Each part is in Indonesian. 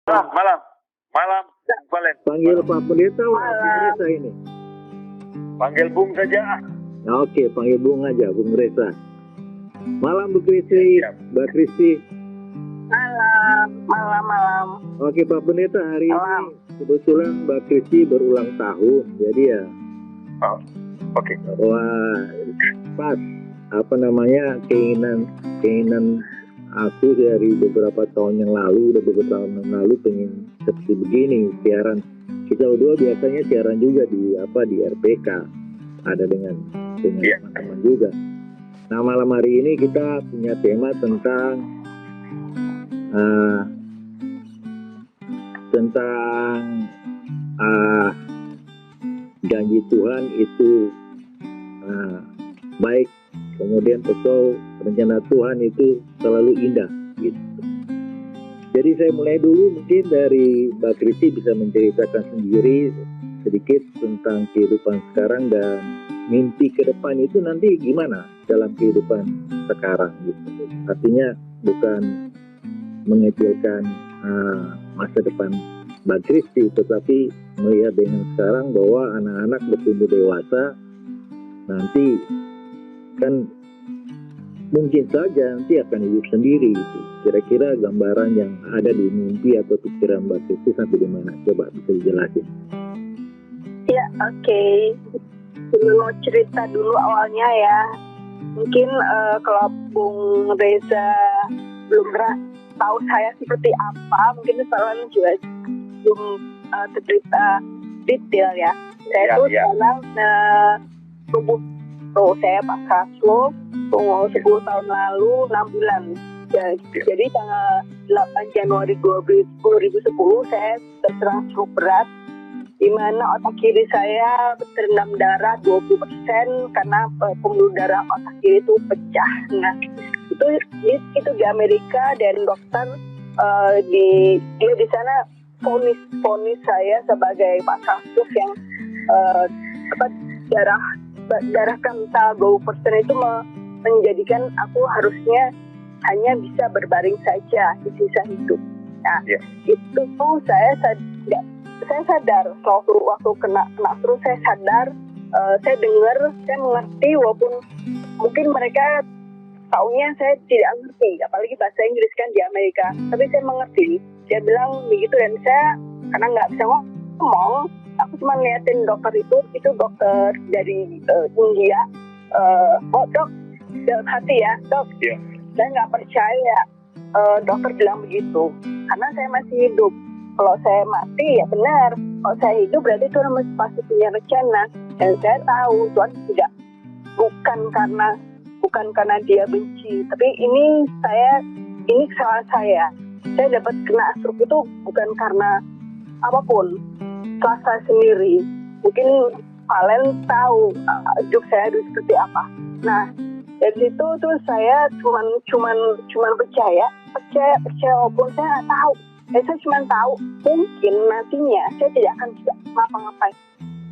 Malam. Valen. Panggil Pak Pendeta Reza ini. Panggil Bung saja. Oke, panggil Bung aja, Bung Reza. Malam Bu Kristi, Mbak Kristi. Malam. Oke Pak Pendeta, hari ini kebetulan Mbak Kristi berulang tahun, jadi ya. Oh, oke. Wah, pas keinginan aku dari beberapa tahun yang lalu, pengen seperti begini siaran. Kita berdua biasanya siaran juga di RPK, ada dengan teman-teman juga. Nah, malam hari ini kita punya tema tentang janji Tuhan itu baik, kemudian atau rencana Tuhan itu selalu indah gitu. Jadi saya mulai dulu, mungkin dari Mbak Kristi bisa menceritakan sendiri sedikit tentang kehidupan sekarang dan mimpi ke depan itu nanti gimana dalam kehidupan sekarang gitu. Artinya bukan mengecilkan masa depan Mbak Kristi, tetapi melihat dengan sekarang bahwa anak-anak bertumbuh dewasa, nanti kan mungkin saja nanti akan hidup sendiri gitu. Kira-kira gambaran yang ada di mimpi atau pikiran Mbak Kristi sampai di mana? Coba bisa dijelasin. Ya, oke. Mau cerita dulu awalnya ya. Mungkin kalau Bung Reza belum pernah tahu saya seperti apa, mungkin kalian juga belum cerita detail ya. Saya sekarang saya pasrah tunggu 10 tahun lalu 6 bulan. Jadi tanggal 8 Januari 2010 saya terserang stroke berat, di mana otak kiri saya terendam darah 20% karena pembuluh darah otak kiri itu pecah. Nah, itu di Amerika, dan dokter dia di sana vonis saya sebagai Pak Kasus yang darah kental 20% itu menjadikan aku harusnya hanya bisa berbaring saja di sisa hidup. Nah, itu saya sadar waktu kena stroke, saya sadar, saya dengar, saya mengerti, walaupun mungkin mereka taunya saya tidak mengerti, apalagi bahasa Inggris kan di Amerika, tapi saya mengerti. Dia bilang begitu, dan saya karena nggak bisa ngomong, aku cuma liatin dokter itu dokter dari India. Dok, dalam hati ya, dok, saya nggak percaya dokter bilang begitu, karena saya masih hidup. Kalau saya mati ya benar, kalau saya hidup berarti Tuhan pasti punya rencana, dan saya tahu Tuhan bukan karena dia benci, tapi ini kesalahan saya. Saya dapat kena stroke itu bukan karena apapun, salah saya sendiri. Mungkin kalian tahu hidup saya itu seperti apa. Nah, dari situ tuh saya cuman percaya walaupun saya nggak tahu. Saya cuma tahu mungkin nantinya saya tidak akan bisa ngapa-ngapain.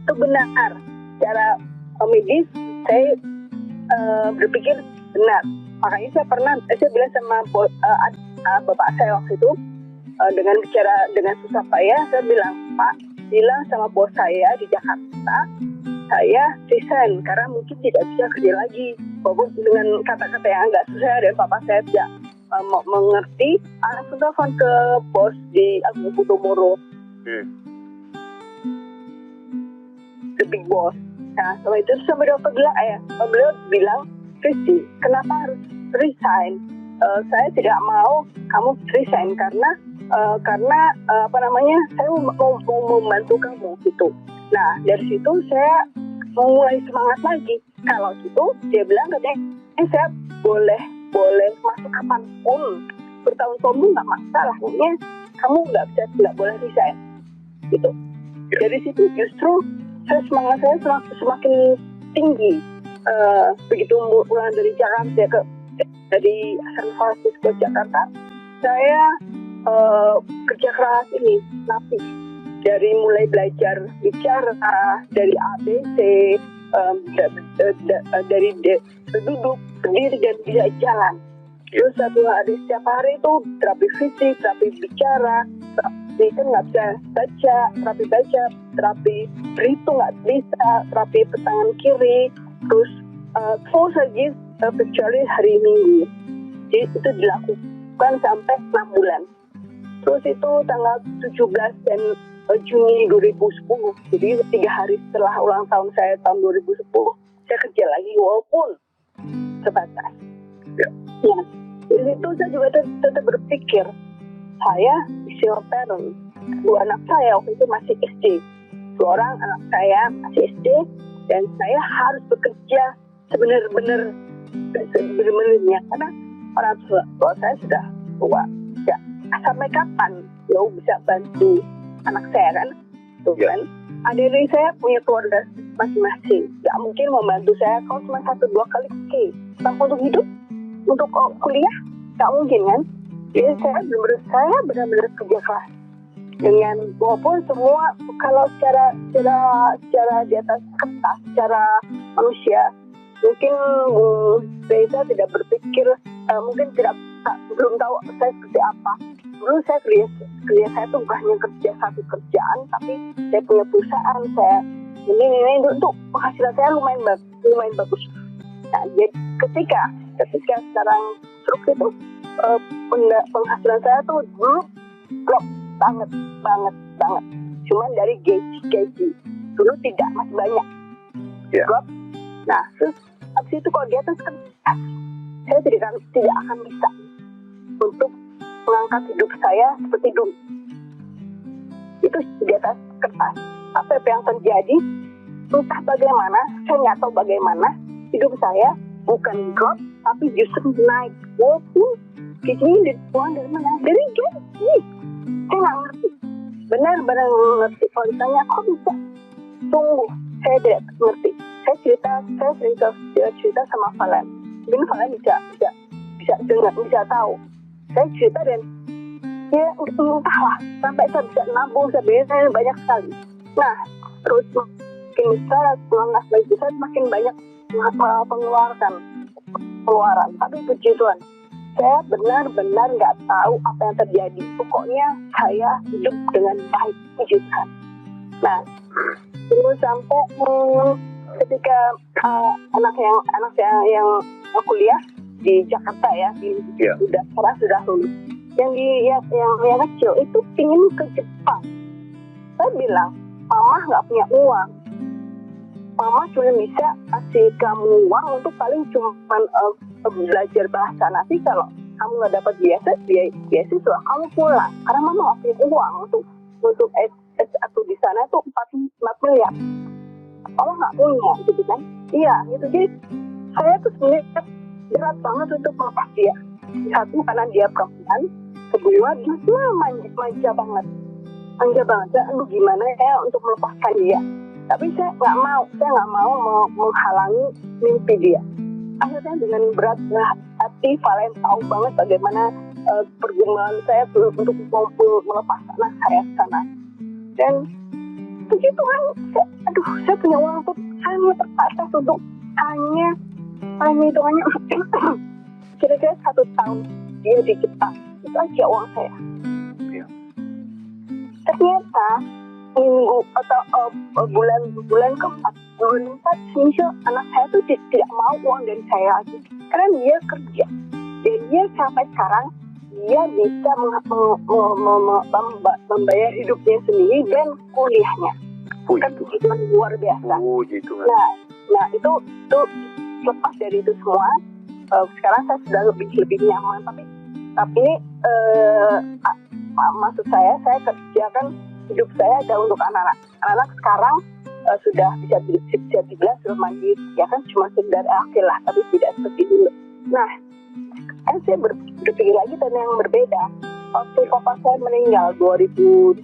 Itu benar. Secara medis saya berpikir benar. Makanya saya bilang sama bapak saya waktu itu, dengan bicara dengan susah payah, saya bilang, Pak, bilang sama bos saya di Jakarta, saya resign karena mungkin tidak bisa kerja lagi. Walaupun dengan kata-kata yang agak susah dan papa saya tidak mengerti, langsung telepon ke bos di Agung Podomoro, the big boss. Nah, setelah itu sampai dokter bilang, Kristi, kenapa harus resign? Saya tidak mau kamu resign karena saya mau membantu kamu gitu. Nah, dari situ saya mulai semangat lagi. Kalau gitu dia bilang katanya, saya boleh masuk kapanpun, bertahun-tahun nggak masalah, pokoknya kamu nggak boleh resign gitu. Dari situ justru semangat saya semakin tinggi. Begitu pulang dari Jakarta dari San Francisco Jakarta, saya kerja keras ini, napis. Dari mulai belajar bicara, dari ABC, dari duduk, berdiri, dan bisa jalan. Terus setiap hari itu terapi fisik, terapi bicara, terapi kan nggak bisa baca, terapi berhitung nggak bisa, terapi tangan kiri, terus full saja kecuali hari Minggu. Jadi itu dilakukan sampai 6 bulan. Terus itu tanggal 17 dan Juni 2010. Jadi 3 hari setelah ulang tahun saya tahun 2010, saya kerja lagi walaupun terbatas. Ya. Ya. Dari itu saya juga tetap berpikir, saya single parent. 2 anak saya waktu itu masih SD. 2 orang anak saya masih SD dan saya harus bekerja sebenar-benarnya karena orang tua saya sudah tua. Ya, sampai kapan ya bisa bantu anak saya kan? Tuh kan. Adik saya punya keluarga masing-masing. Gak mungkin membantu saya kalau cuma 1-2 kali tanpa untuk hidup, untuk kuliah, gak mungkin kan? Jadi saya benar-benar kerja keras dengan walaupun semua kalau secara di atas kertas, secara manusia mungkin saya tidak berpikir, mungkin belum tahu saya seperti apa. Dulu saya kerja saya tuh bukan hanya kerja satu kerjaan, tapi saya punya perusahaan, saya ini untuk penghasilan saya lumayan bagus. Nah, jadi ketika sekarang truk itu penghasilan saya tuh dulu drop banget. Cuman dari gaji dulu tidak, masih banyak. Drop. Nah, terus habis itu kalau di atas kertas, saya tidak akan bisa untuk mengangkat hidup saya seperti dulu. Itu di atas kertas. Apa yang terjadi? Entah bagaimana, saya nggak tahu bagaimana hidup saya bukan drop, tapi justru naik. Walaupun gajinya dibuang dari mana? Dari gaji. Saya nggak ngerti. Benar-benar ngerti. Kalau ditanya, kok bisa? Tunggu, saya tidak ngerti. Saya cerita sama Valen. Mungkin Valen bisa dengar, bisa tahu. Saya cerita dan ya entahlah, sampai saya bisa nabung, saya bayar banyak sekali. Nah, terus makin besar, saya makin banyak pengeluaran. Tapi puji Tuhan, saya benar-benar nggak tahu apa yang terjadi. Pokoknya saya hidup dengan baik, puji Tuhan. Nah, terus sampai ketika anak saya yang kuliah di Jakarta ya, sekarang sudah lulus. Yang kecil itu ingin ke Jepang. Saya bilang, Mama nggak punya uang. Mama cuma bisa kasih kamu uang untuk paling cuma belajar bahasa. Nanti kalau kamu nggak dapat beasiswa, kamu pulang. Karena Mama nggak punya uang untuk S1 di sana tuh 4 miliar. Mama nggak punya, gitu kan? Iya, gitu. Jadi saya tuh sebenarnya berat banget untuk melepas dia. Satu, karena dia perempuan. Kedua, dia manja banget. Aduh, gimana ya untuk melepaskan dia. Tapi saya nggak mau menghalangi mimpi dia. Akhirnya dengan berat hati, Valen tahu banget bagaimana pergumulan saya untuk melepas anak saya ke sana. Dan begitu kan, saya punya uang untuk hanya terbatas untuk hanya kira-kira 1 tahun dia di Jepang. Itu aja uang saya. Ternyata minggu atau bulan keempat misal anak saya tuh tidak mau uang dari saya lagi karena dia kerja dan dia sampai sekarang dia bisa membayar hidupnya sendiri dan kuliahnya. Kan itu luar biasa. Nah itu lepas dari itu semua, sekarang saya sudah lebih nyaman. Tapi maksud saya kerjakan hidup saya ada untuk anak-anak. Anak-anak sekarang sudah bisa dibilang sudah mandiri, ya kan, cuma sekedar akhir lah, tapi tidak seperti dulu. Nah, kan saya berpikir lagi tentang yang berbeda. Waktu papa saya meninggal 2013,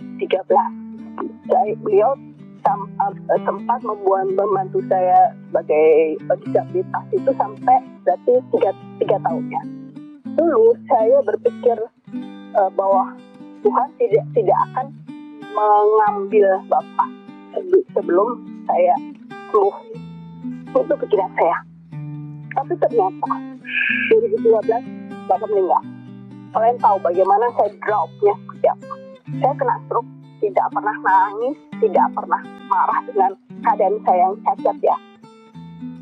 beliau sempat membantu saya sebagai disabilitas itu sampai berarti 3 tahunnya. Dulu saya berpikir bahwa Tuhan tidak akan mengambil Bapak sebelum saya sembuh. Itu pikiran saya. Tapi ternyata 2012 Bapak meninggal. Kalian tahu bagaimana saya dropnya seperti apa. Saya kena stroke, tidak pernah nangis, tidak pernah marah dengan keadaan saya yang cacat ya.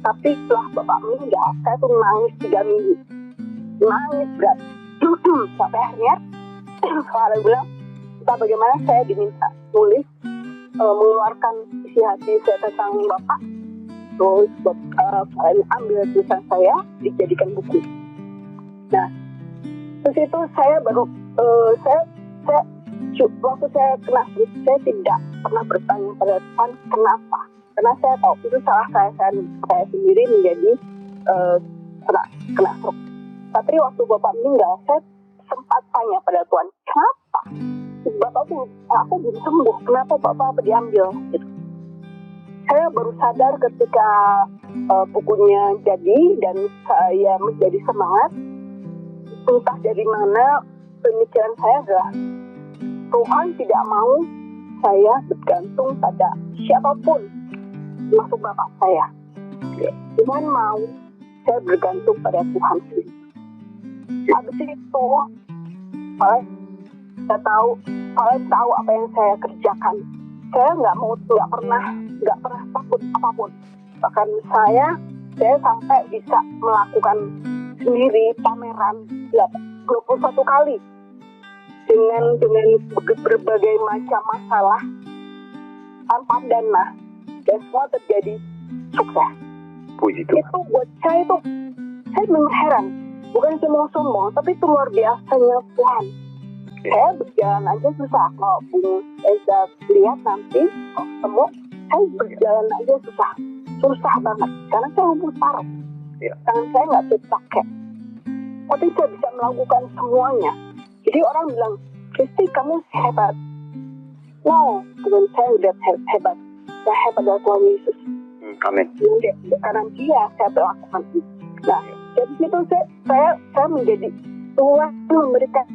Tapi setelah bapak meninggal, saya tuh nangis 3 minggu. Nangis berat. Sampai akhirnya, Clara bilang, entah bagaimana saya diminta tulis, mengeluarkan isi hati saya tentang bapak. Terus Clara ambil tulisan saya, dijadikan buku. Nah, terus itu saya baru, waktu saya kena stroke, saya tidak pernah bertanya pada Tuhan kenapa. Karena saya tahu itu salah saya sendiri menjadi kena stroke. Tapi waktu bapak meninggal, saya sempat tanya pada Tuhan, kenapa? Bapak tuh, aku belum sembuh, kenapa bapak diambil? Gitu. Saya baru sadar ketika bukunya jadi dan saya menjadi semangat. Entah dari mana pemikiran saya adalah Tuhan tidak mau saya bergantung pada siapapun, termasuk bapak saya. Tuhan mau saya bergantung pada Tuhan sendiri. Habis itu, saya tahu apa yang saya kerjakan. Saya nggak pernah takut apapun. Bahkan saya sampai bisa melakukan sendiri pameran 21 kali dengan berbagai macam masalah tanpa dana, dan semua terjadi sukses. Puji Tuhan. Itu buat saya itu, saya heran, bukan cuma sombong, tapi itu luar biasanya Tuhan. Saya berjalan aja susah. Kalau Bung Eza lihat nanti, kalau ketemu, saya berjalan aja susah banget, karena saya lumpuh parah. Tangan saya nggak bisa pakai, tapi saya bisa melakukan semuanya. Jadi orang bilang, Kristi kamu hebat. No, bukan saya udah hebat. Saya hebat dari Tuhan Yesus. Amin. Karena dia saya melakukan itu. Nah, jadi situ saya menjadi Tuhan memberikan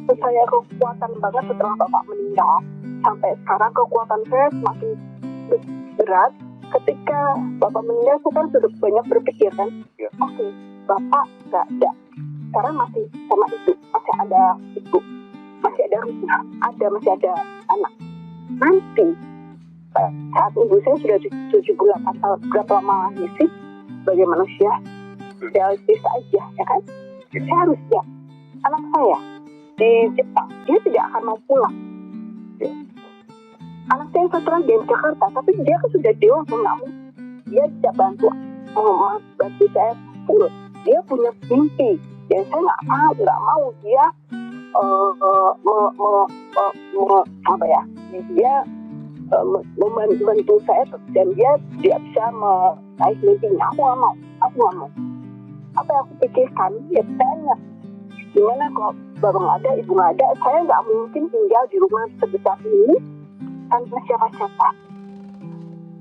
saya kekuatan banget setelah bapak meninggal. Sampai sekarang kekuatan saya semakin berat. Ketika bapak meninggal, saya kan sudah banyak berpikir kan, oke, bapak nggak ada, sekarang masih sama ibu, masih ada ibu, masih ada rumah, masih ada anak. Nanti saat ibu saya sudah 78 tahun, berapa lama lagi sih sebagai manusia? Realistis aja, ya kan? Saya harus siap. Anak saya di Jepang, dia tidak akan mau pulang. Anak saya satu lagi di Jakarta, tapi dia kan sudah dewasa, nggak mau. Dia tidak bantu saya full. Dia punya mimpi, dan saya nggak mau dia membantu saya, dan dia tidak bisa meraih mimpinya. Aku nggak mau. Apa yang aku pikirkan, ya banyak. Gimana kalau bapak nggak ada, ibu nggak ada, saya nggak mungkin tinggal di rumah sebesar ini tanpa siapa-siapa.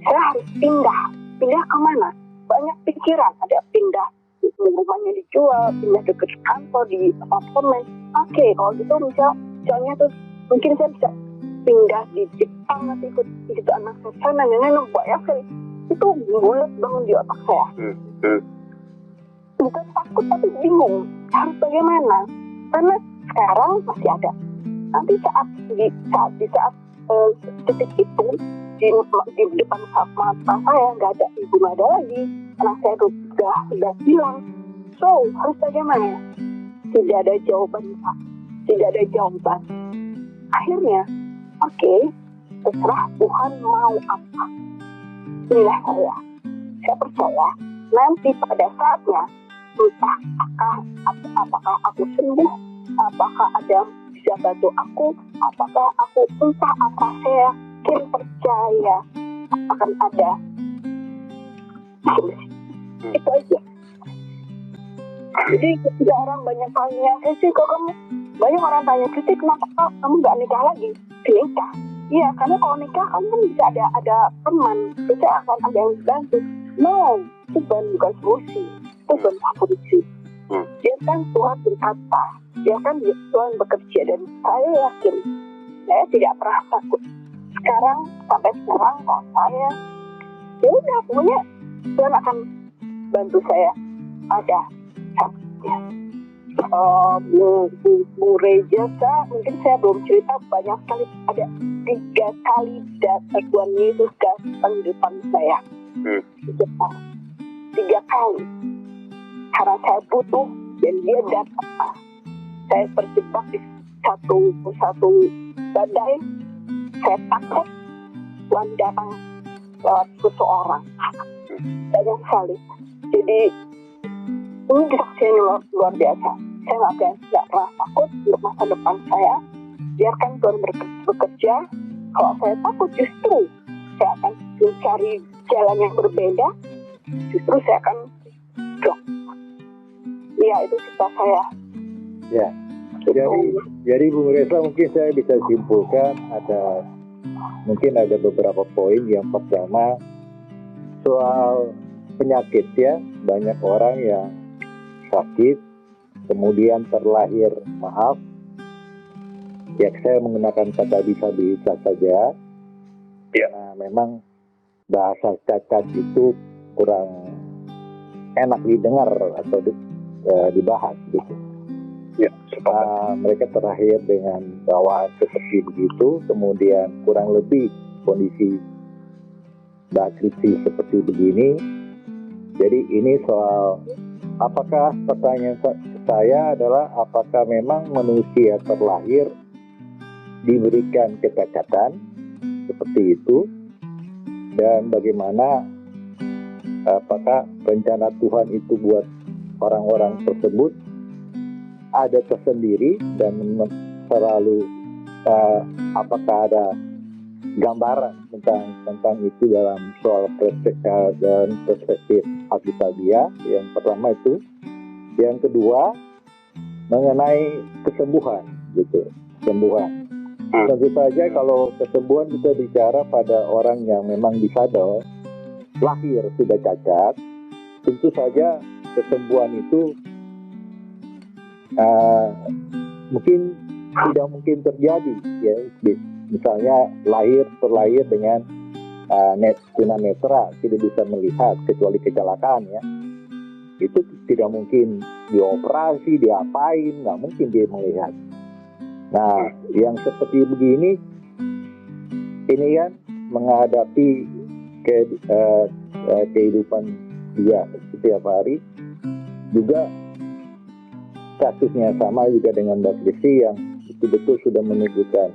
Saya harus pindah kemana? Banyak pikiran, ada pindah rumahnya dijual, pindah dekat kantor di apartemen. Oke, kalau gitu misalnya tuh mungkin saya bisa pindah di Jepang, nanti ikut gitu anak saya sana, nenek banyak sekali. Itu bulat bangun di otak saya. Bukan takut tapi bingung harus bagaimana, karena sekarang masih ada. Nanti saat detik itu di depan mata saya nggak ada ibu, nggak ada lagi, anak saya udah hilang. So harus bagaimana? Tidak ada jawaban, Pak. Tidak ada jawaban. Akhirnya, oke, terserah Tuhan mau apa. Inilah saya percaya nanti pada saatnya, entah apakah aku sembuh, apakah ada yang bisa bantu aku, apakah aku entah apa, saya yakin percaya akan ada. Itu aja. Jadi ketika orang banyak tanya, banyak orang tanya, Kristi kenapa kamu nggak nikah lagi? Nikah? Iya, karena kalau nikah kamu kan bisa ada teman, bisa akan ada yang bantu. No, itu bukan solusi, itu bukan solusi. Dia kan Tuhan berkata, dia kan Tuhan bekerja, dan saya yakin saya tidak pernah takut. Sampai sekarang kalau saya, ya udah, pokoknya Tuhan akan bantu saya ada saatnya. Bung Reja, mungkin saya belum cerita, banyak sekali, ada 3 kali Tuhan Yesus datang di depan saya. 3 kali. Karena saya butuh dan dia datang. Saya terjebak di satu badai. Saya takut Tuhan datang lewat seseorang. Banyak sekali. Jadi ini kesaksian luar biasa. Saya nggak pernah takut untuk masa depan saya. Biarkan Tuhan bekerja. Kalau saya takut, justru saya akan mencari jalan yang berbeda. Justru saya akan drop. Ya, itu cerita saya. Ya. Jadi Bung Reza, mungkin saya bisa simpulkan mungkin ada beberapa poin. Yang pertama soal penyakit, ya, banyak orang yang sakit kemudian terlahir, ya saya menggunakan kata disabilitas saja. Ya. Nah, memang bahasa cacat itu kurang enak didengar atau dibahas gitu. Ya, mereka terlahir dengan bawaan seperti begitu, kemudian kurang lebih kondisi Mbak Kristi seperti begini. Jadi ini soal, apakah pertanyaan saya adalah apakah memang manusia terlahir diberikan kecacatan seperti itu, dan bagaimana apakah rencana Tuhan itu buat orang-orang tersebut ada tersendiri, dan selalu apakah ada gambaran tentang itu dalam soal perspektif Alkitabiah. Yang pertama itu. Yang kedua mengenai kesembuhan gitu, kesembuhan. Tentu saja kalau kesembuhan kita bicara pada orang yang memang disabel, lahir sudah cacat, tentu saja kesembuhan itu mungkin tidak mungkin terjadi, ya. Misalnya terlahir dengan tunanetra, tidak bisa melihat kecuali kecelakaan, ya. Itu tidak mungkin dioperasi, diapain, nggak mungkin dia melihat. Nah, yang seperti begini, ini kan menghadapi kehidupan dia setiap hari. Juga kasusnya sama juga dengan Mbak Kristi yang betul-betul sudah menunjukkan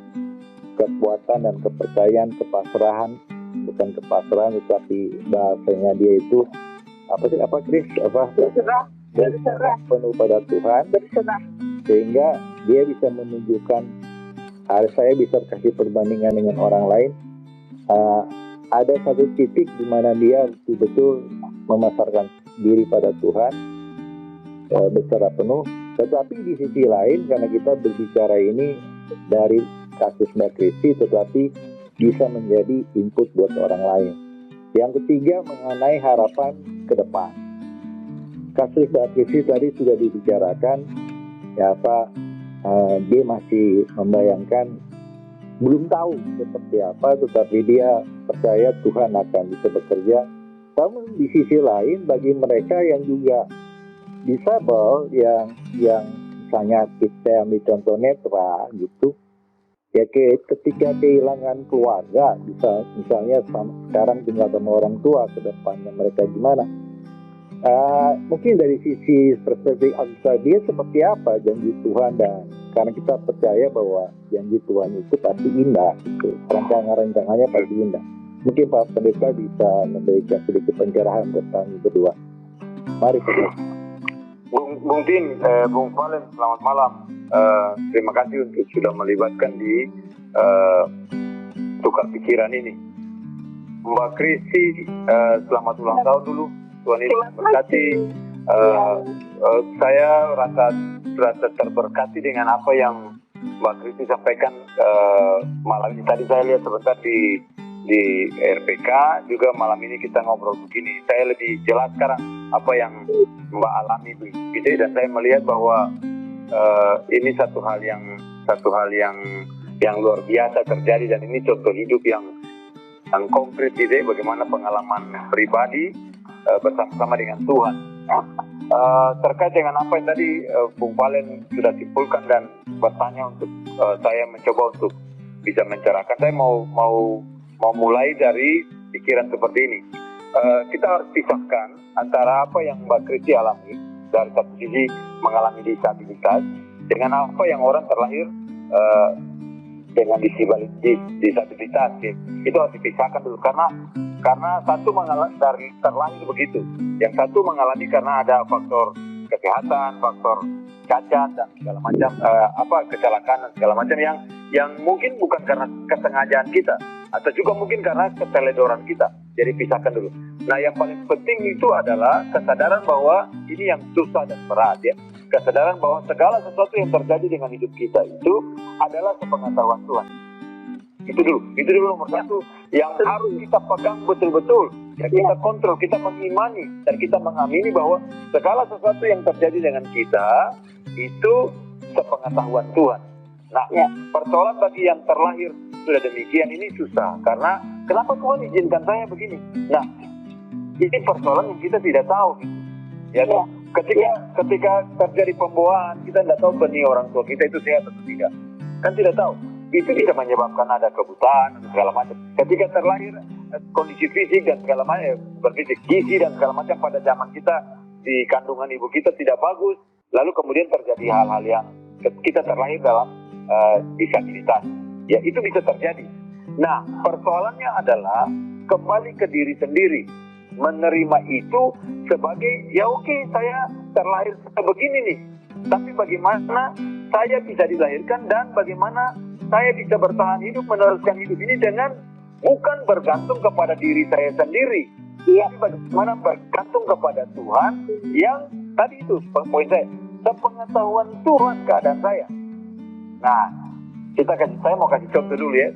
kekuatan dan kepercayaan, kepasrahan, bukan kepasrahan tetapi bahasanya dia itu berserah penuh pada Tuhan, sehingga dia bisa menunjukkan, saya bisa kasih perbandingan dengan orang lain, ada satu titik di mana dia betul-betul memasarkan diri pada Tuhan berserah penuh. Tetapi di sisi lain, karena kita berbicara ini dari kasus Mbak Kristi, tetapi bisa menjadi input buat orang lain. Yang ketiga mengenai harapan ke depan. Kasus Mbak Kristi tadi sudah dibicarakan, ya dia masih membayangkan, belum tahu seperti apa, tetapi dia percaya Tuhan akan bisa bekerja. Namun di sisi lain, bagi mereka yang juga disabel, yang misalnya kita ambil contoh netra gitu, ya ketika kehilangan keluarga, misalnya sekarang tinggal sama orang tua, ke depannya mereka gimana? Mungkin dari sisi perspektif dia seperti apa janji Tuhan, dan karena kita percaya bahwa janji Tuhan itu pasti indah, gitu. Rancangan-rancangannya pasti indah. Mungkin Pak Pendeta bisa memberikan sedikit pencerahan buat kami berdua. Mari Pak. Bung Tin, Bung Valen, selamat malam. Terima kasih untuk sudah melibatkan di tukar pikiran ini. Mbak Kristi, selamat ulang tahun dulu. Tuhan Yesus berkati. Saya rasa terberkati dengan apa yang Mbak Kristi sampaikan malam ini. Tadi saya lihat sebentar di RPK, juga malam ini kita ngobrol begini. Saya lebih jelas sekarang apa yang Mbak alami begitu, dan saya melihat bahwa ini satu hal yang luar biasa terjadi, dan ini contoh hidup yang konkret gitu, bagaimana pengalaman pribadi bersama-sama dengan Tuhan. Terkait dengan apa yang tadi Bung Valen sudah simpulkan dan bertanya untuk saya mencoba untuk bisa mencerahkan, saya mau mulai dari pikiran seperti ini. Kita harus pisahkan antara apa yang Mbak Kristi alami dari satu sisi mengalami disabilitas dengan apa yang orang terlahir dengan disabilitas. Itu harus dipisahkan dulu karena satu mengalami dari terlahir begitu, yang satu mengalami karena ada faktor kesehatan, faktor cacat dan segala macam kecelakaan dan segala macam yang mungkin bukan karena kesengajaan kita atau juga mungkin karena keteledoran kita. Jadi pisahkan dulu. Nah, yang paling penting itu adalah kesadaran bahwa ini yang susah dan berat, ya. Kesadaran bahwa segala sesuatu yang terjadi dengan hidup kita itu adalah sepengetahuan Tuhan. Itu dulu nomor satu yang harus kita pegang betul-betul. Ya, kita kontrol, kita mengimani dan kita mengamini bahwa segala sesuatu yang terjadi dengan kita itu sepengetahuan Tuhan. Nah, persoalan bagi yang terlahir sudah demikian ini susah karena kenapa Tuhan izinkan saya begini? Nah, ini persoalan yang kita tidak tahu. Ya, ketika terjadi pembuahan, kita tidak tahu benih orang tua kita itu sehat atau tidak. Kan tidak tahu. Itu bisa menyebabkan ada kebutaan dan segala macam. Ketika terlahir kondisi fisik dan segala macam, berfisik gizi dan segala macam pada zaman kita di kandungan ibu kita tidak bagus, lalu kemudian terjadi hal-hal yang kita terlahir dalam disabilitas. Ya, itu bisa terjadi. Nah, persoalannya adalah kembali ke diri sendiri, menerima itu sebagai ya oke, saya terlahir begini nih, tapi bagaimana saya bisa dilahirkan dan bagaimana saya bisa bertahan hidup, meneruskan hidup ini dengan bukan bergantung kepada diri saya sendiri, tapi bagaimana bergantung kepada Tuhan yang tadi itu poin saya, sepengetahuan Tuhan keadaan saya. Nah, saya mau kasih contoh dulu ya,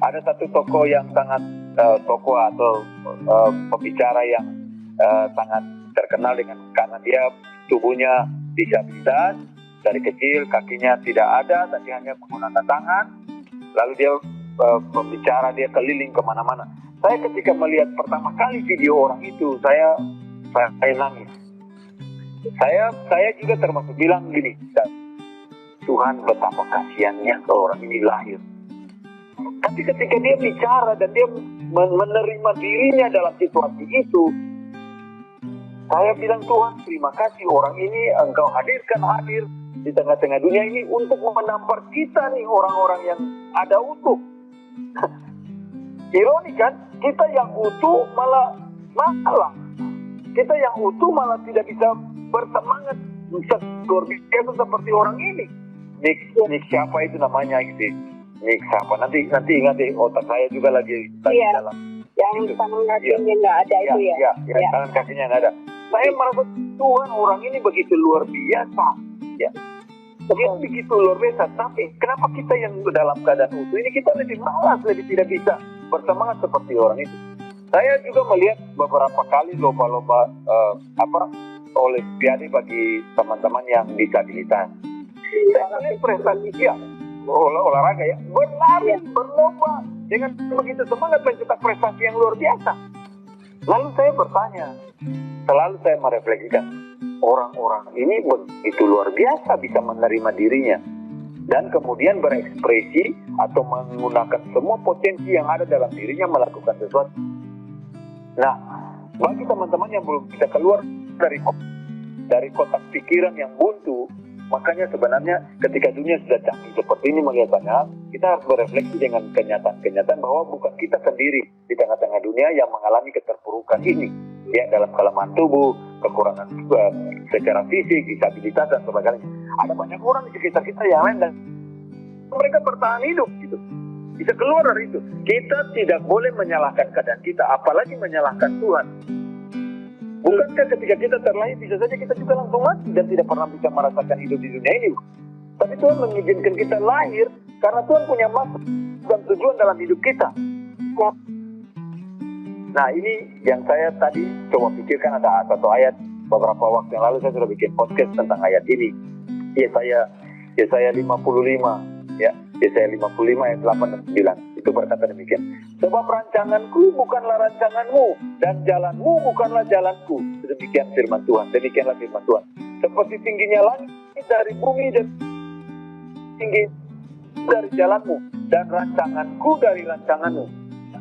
ada satu tokoh yang sangat tokoh atau pembicara yang sangat terkenal karena dia tubuhnya disabilitas. Dari kecil kakinya tidak ada, tapi hanya menggunakan tangan. Lalu dia pembicara, dia keliling kemana-mana. Saya ketika melihat pertama kali video orang itu, saya nangis. Saya juga termasuk bilang gini, Tuhan betapa kasihannya kalau orang ini lahir. Tapi ketika dia bicara dan dia menerima dirinya dalam situasi itu, saya bilang, Tuhan terima kasih orang ini Engkau hadir di tengah-tengah dunia ini untuk menampar kita nih, orang-orang yang ada utuh. Ironi kan, kita yang utuh malah kita yang utuh malah tidak bisa bersemangat luar biasa seperti orang ini. Nick siapa itu namanya gitu? Nick siapa? Nanti ingat deh, otak saya juga lagi dalam. Yang tangan kakinya nggak ada itu ya? Ya, tangan kakinya nggak ada. Saya merasa Tuhan orang ini begitu luar biasa, ya. Dia begitu luar biasa, tapi kenapa kita yang dalam keadaan utuh ini kita lebih malas, lebih tidak bisa bersemangat seperti orang itu. Saya juga melihat beberapa kali lomba-lomba olimpiade bagi teman-teman yang disabilitas. Saya melihat prestasi dia, olahraga ya, berlari, berlomba dengan begitu semangat mencetak prestasi yang luar biasa. Lalu saya bertanya, selalu saya merefleksikan, orang-orang ini begitu luar biasa bisa menerima dirinya dan kemudian berekspresi atau menggunakan semua potensi yang ada dalam dirinya melakukan sesuatu. Nah, bagi teman-teman yang belum bisa keluar dari kotak pikiran yang buntu, makanya sebenarnya ketika dunia sudah canggih seperti ini melihat banyak, kita harus berefleksi dengan kenyataan bahwa bukan kita sendiri di tengah-tengah dunia yang mengalami keterpurukan ini. Ya, dalam kelemahan tubuh, kekurangan secara fisik, disabilitas dan sebagainya. Ada banyak orang di sekitar kita yang lain dan mereka bertahan hidup gitu. Bisa keluar dari itu. Kita tidak boleh menyalahkan keadaan kita, apalagi menyalahkan Tuhan. Bukankah ketika kita terlahir bisa saja kita juga langsung mati dan tidak pernah bisa merasakan hidup di dunia ini? Tapi Tuhan mengizinkan kita lahir karena Tuhan punya maksud dan tujuan dalam hidup kita. Nah, ini yang saya tadi coba pikirkan, ada satu ayat beberapa waktu yang lalu saya sudah bikin podcast tentang ayat ini. Yesaya 55 ya. Yesaya 55 ayat 8 dan 9. itu berkata demikian. Sebab rancanganku bukanlah rancanganmu, dan jalanmu bukanlah jalanku. Demikian firman Tuhan. Demikianlah firman Tuhan. Seperti tingginya langit dari bumi dan tinggi dari jalanmu, dan rancanganku dari rancanganmu.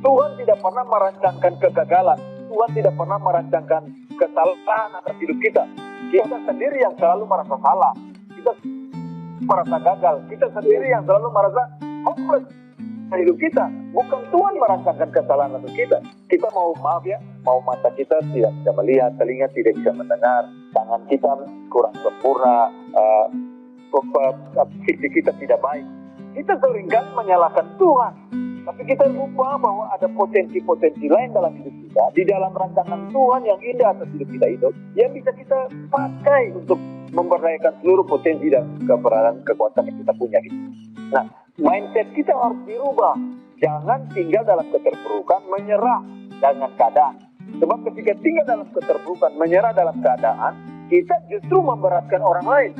Tuhan tidak pernah merancangkan kegagalan. Tuhan tidak pernah merancangkan kesalahan atas hidup kita. Kita sendiri yang selalu merasa salah. Kita merasa gagal. Kita sendiri yang selalu merasa hopeless hidup kita. Bukan Tuhan merancangkan kesalahan atas kita. Kita mau mata kita tidak bisa melihat, telinga tidak bisa mendengar, tangan kita kurang sempurna, fisik kita tidak baik. Kita seringkali menyalahkan Tuhan. Tapi kita lupa bahwa ada potensi-potensi lain dalam hidup kita, di dalam rancangan Tuhan yang indah atas hidup kita itu, yang bisa kita pakai untuk memberdayakan seluruh potensi dan keberadaan kekuatan yang kita punya. Nah, mindset kita harus dirubah. Jangan tinggal dalam keterpurukan, menyerah dengan keadaan. Sebab ketika tinggal dalam keterpurukan, menyerah dalam keadaan, kita justru memberatkan orang lain.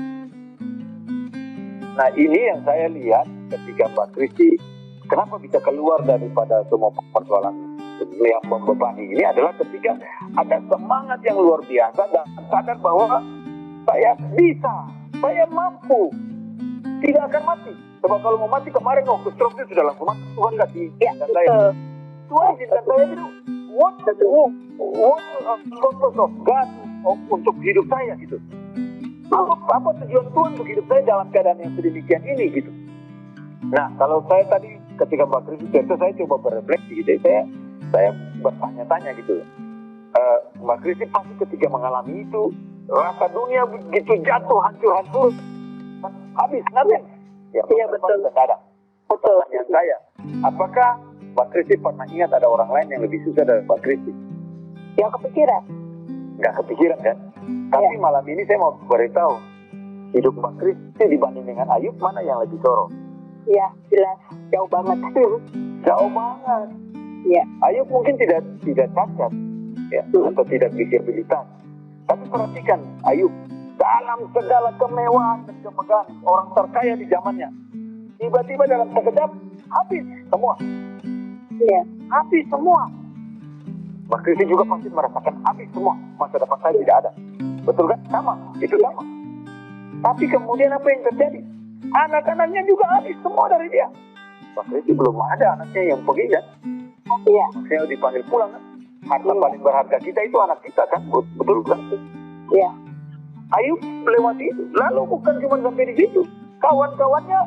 Nah, ini yang saya lihat ketika Mbak Kristi kenapa bisa keluar daripada semua persoalan yang membebani ini adalah ketika ada semangat yang luar biasa dan sadar bahwa saya bisa, saya mampu, tidak akan mati. Sebab kalau mau mati kemarin waktu stroke itu sudah langsung mati. Tuhan kasih dan saya. Tuhan izinkan saya itu what purpose of God untuk hidup saya gitu. Apa tujuan Tuhan untuk hidup saya dalam keadaan yang sedemikian ini gitu. Nah, kalau saya tadi ketika Mbak Kristi cerita, saya coba berefleksi gitu. Saya bertanya-tanya gitu. Mbak Kristi pasti ketika mengalami itu, rasa dunia begitu jatuh, hancur-hancur, habis, ngerti? Iya, betul. Ada. Pertanyaan saya, apakah Mbak Kristi pernah ingat ada orang lain yang lebih susah dari Mbak Kristi? Yang kepikiran? Nggak kepikiran kan? Tapi malam ini saya mau beritahu, hidup Mbak Kristi dibanding dengan Ayub, mana yang lebih sorong? Iya, jelas. Jauh banget. Jauh banget. Iya. Ayub mungkin tidak cacat, ya, atau tidak disabilitas. Tapi perhatikan Ayub, dalam segala kemewahan dan kemegahan orang terkaya di zamannya, tiba-tiba dalam sekejap habis semua. Iya. Habis semua. Mbak Kristi juga pasti merasakan habis semua. Masa depan saya tidak ada. Betul kan? Sama. Itu sama. Tapi kemudian apa yang terjadi? Anak-anaknya juga habis semua dari dia. Mbak Kristi belum ada anaknya yang pergi kan? Iya. Saya dipanggil pulang kan? Harta paling berharga kita itu anak kita kan? Betul kan? Iya. Ayub melewati itu. Lalu bukan cuma sampai di situ. Kawan-kawannya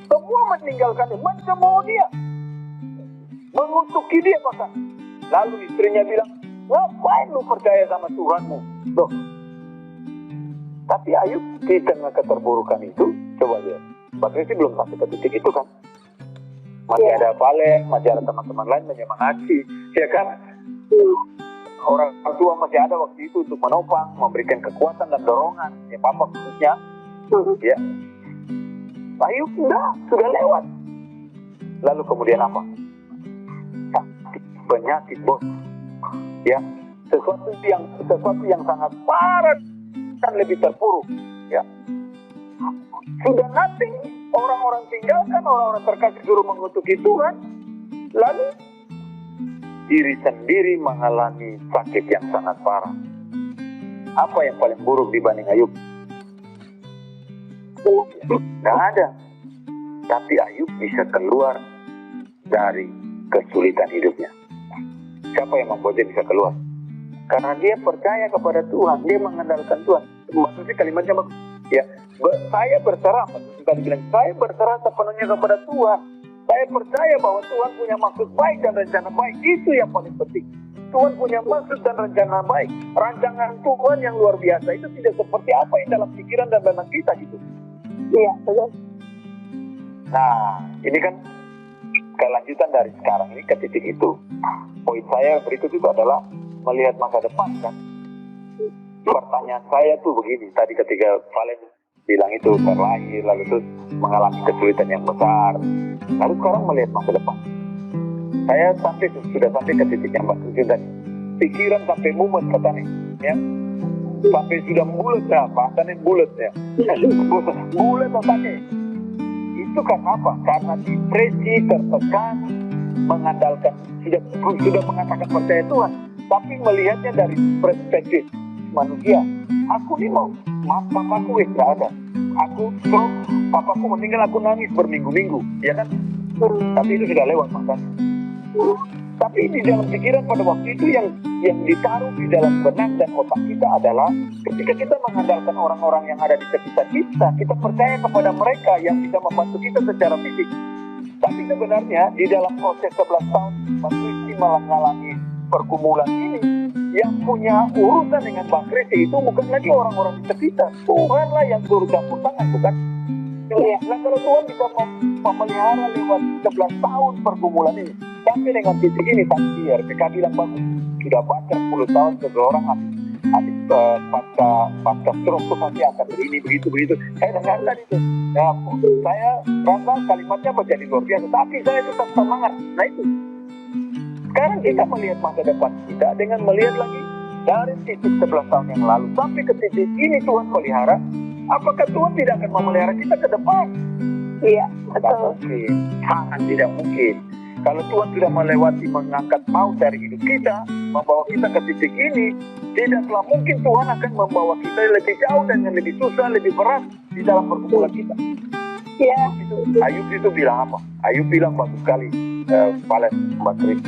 semua meninggalkannya, mencemooh dia, mengutuki dia bahkan. Lalu istrinya bilang, ngapain lu percaya sama Tuhanmu? Loh. Tapi Ayub di tengah keterburukan itu, coba lihat. Mbak Kristi belum sampai ke titik itu kan? Masih ada Valen, masih ada teman-teman lain menyemangati, ya kan? Orang tua masih ada waktu itu untuk menopang, memberikan kekuatan dan dorongan, ya papa khususnya, ya. Ayub sudah lewat. Lalu kemudian apa? Penyakit bos, ya, sesuatu yang sangat parah dan lebih terpuruk, ya. Sudah nothing, orang-orang tinggalkan, orang-orang terkasih suruh mengutuki Tuhan, lalu diri sendiri mengalami sakit yang sangat parah. Apa yang paling buruk dibanding Ayub? Nggak ada. Tapi Ayub bisa keluar dari kesulitan hidupnya. Siapa yang membuat dia bisa keluar? Karena dia percaya kepada Tuhan, dia mengandalkan Tuhan. Maksudnya kalimatnya ya, saya berserah, tadi bilang, saya berserah sepenuhnya kepada Tuhan. Saya percaya bahwa Tuhan punya maksud baik dan rencana baik. Itu yang paling penting. Tuhan punya maksud dan rencana baik. Rancangan Tuhan yang luar biasa itu tidak seperti apa yang dalam pikiran dan benak kita gitu. Iya, betul. Nah, ini kan kelanjutan dari sekarang ini ke titik itu. Poin saya berikut itu adalah melihat masa depan kan. Pertanyaan saya tuh begini, tadi ketika Valen bilang itu terlahir, lalu terus mengalami kesulitan yang besar. Lalu sekarang melihat masa depan. Saya sudah sampai ke titik yang Mbak Kristi tadi. Pikiran sampai mumet katanya, ya. Sampai sudah bulat ya, bahasanya bulat ya. Bulat otaknya. Itu karena apa? Karena depresi, tertekan, mengandalkan, sudah mengatakan percaya Tuhan, tapi melihatnya dari perspektif manusia. Aku nih mau, maaf, papaku nggak ada, aku stroke, papaku meninggal, aku nangis berminggu-minggu, ya kan? Tapi itu sudah lewat masanya. Tapi di dalam pikiran pada waktu itu yang ditaruh di dalam benak dan otak kita adalah ketika kita mengandalkan orang-orang yang ada di sekitar kita percaya kepada mereka yang bisa membantu kita secara fisik. Tapi sebenarnya di dalam proses 11 tahun Mbak Kristi mengalami pergumulan ini, yang punya urusan dengan Mbak Kristi itu bukan lagi orang-orang di sekitar. Tuhanlah yang turut campur tangan, bukan? Nah, kalau Tuhan bisa memelihara lewat 11 tahun pergumulan ini, sampai dengan titik ini tadi RPK bilang bagus, sudah baca 10 tahun seseorang habis pasca stroke itu pasti akan begini, begitu. Saya dengar tadi itu. Nah, saya rasa kalimatnya menjadi luar biasa, tapi saya tetap semangat. Nah itu. Sekarang kita melihat masa depan kita dengan melihat lagi dari titik 11 tahun yang lalu sampai ke titik ini Tuhan pelihara. Apakah Tuhan tidak akan memelihara kita ke depan? Iya, Tidak mungkin, sangat tidak mungkin. Kalau Tuhan sudah melewati mengangkat maut dari hidup kita, membawa kita ke titik ini, tidaklah mungkin Tuhan akan membawa kita lebih jauh dan yang lebih susah, lebih berat di dalam pergumulan kita. Iya. Ayub itu bilang apa? Ayub bilang bagus sekali, Mbak Kris.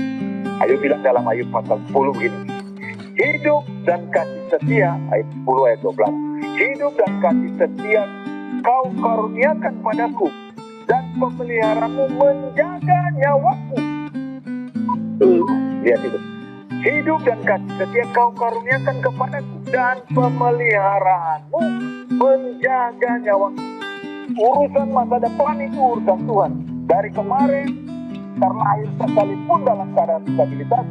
Ayub bilang dalam Ayub pasal 10 begini, hidup dan kasih setia, ayat 10 ayat 12. Hidup dan kasih setia kau karuniakan padaku, dan pemeliharamu menjaga nyawaku. Lihat itu. Hidup dan kasih setia kau karuniakan kepadaku, dan pemeliharaanmu menjaga nyawaku. Urusan masa depan itu urusan Tuhan. Dari kemarin terlahir sekalipun dalam keadaan disabilitas,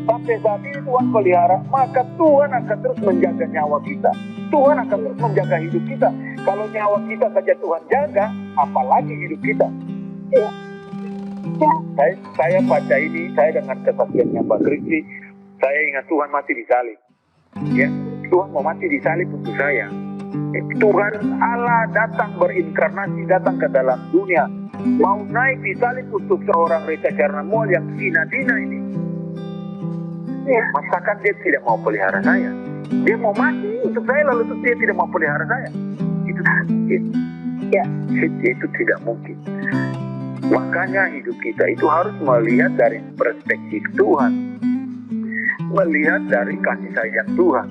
sampai saat ini Tuhan pelihara, maka Tuhan akan terus menjaga nyawa kita. Tuhan akan terus menjaga hidup kita. Kalau nyawa kita saja Tuhan jaga, apalagi hidup kita. Ya. Saya baca ini, saya dengar kesaksiannya Mbak Kristi, saya ingat Tuhan mati di salib. Ya, Tuhan mau mati di salib untuk saya. Tuhan Allah datang berinkarnasi, datang ke dalam dunia, mau naik di salib untuk seorang Reza Carnamual yang hina-hina ini. Ya, masakan dia tidak mau pelihara saya? Dia mau mati untuk saya, lalu dia tidak mau pelihara saya? Itu tidak mungkin. Ya, itu tidak mungkin. Makanya hidup kita itu harus melihat dari perspektif Tuhan, melihat dari kasih sayang Tuhan,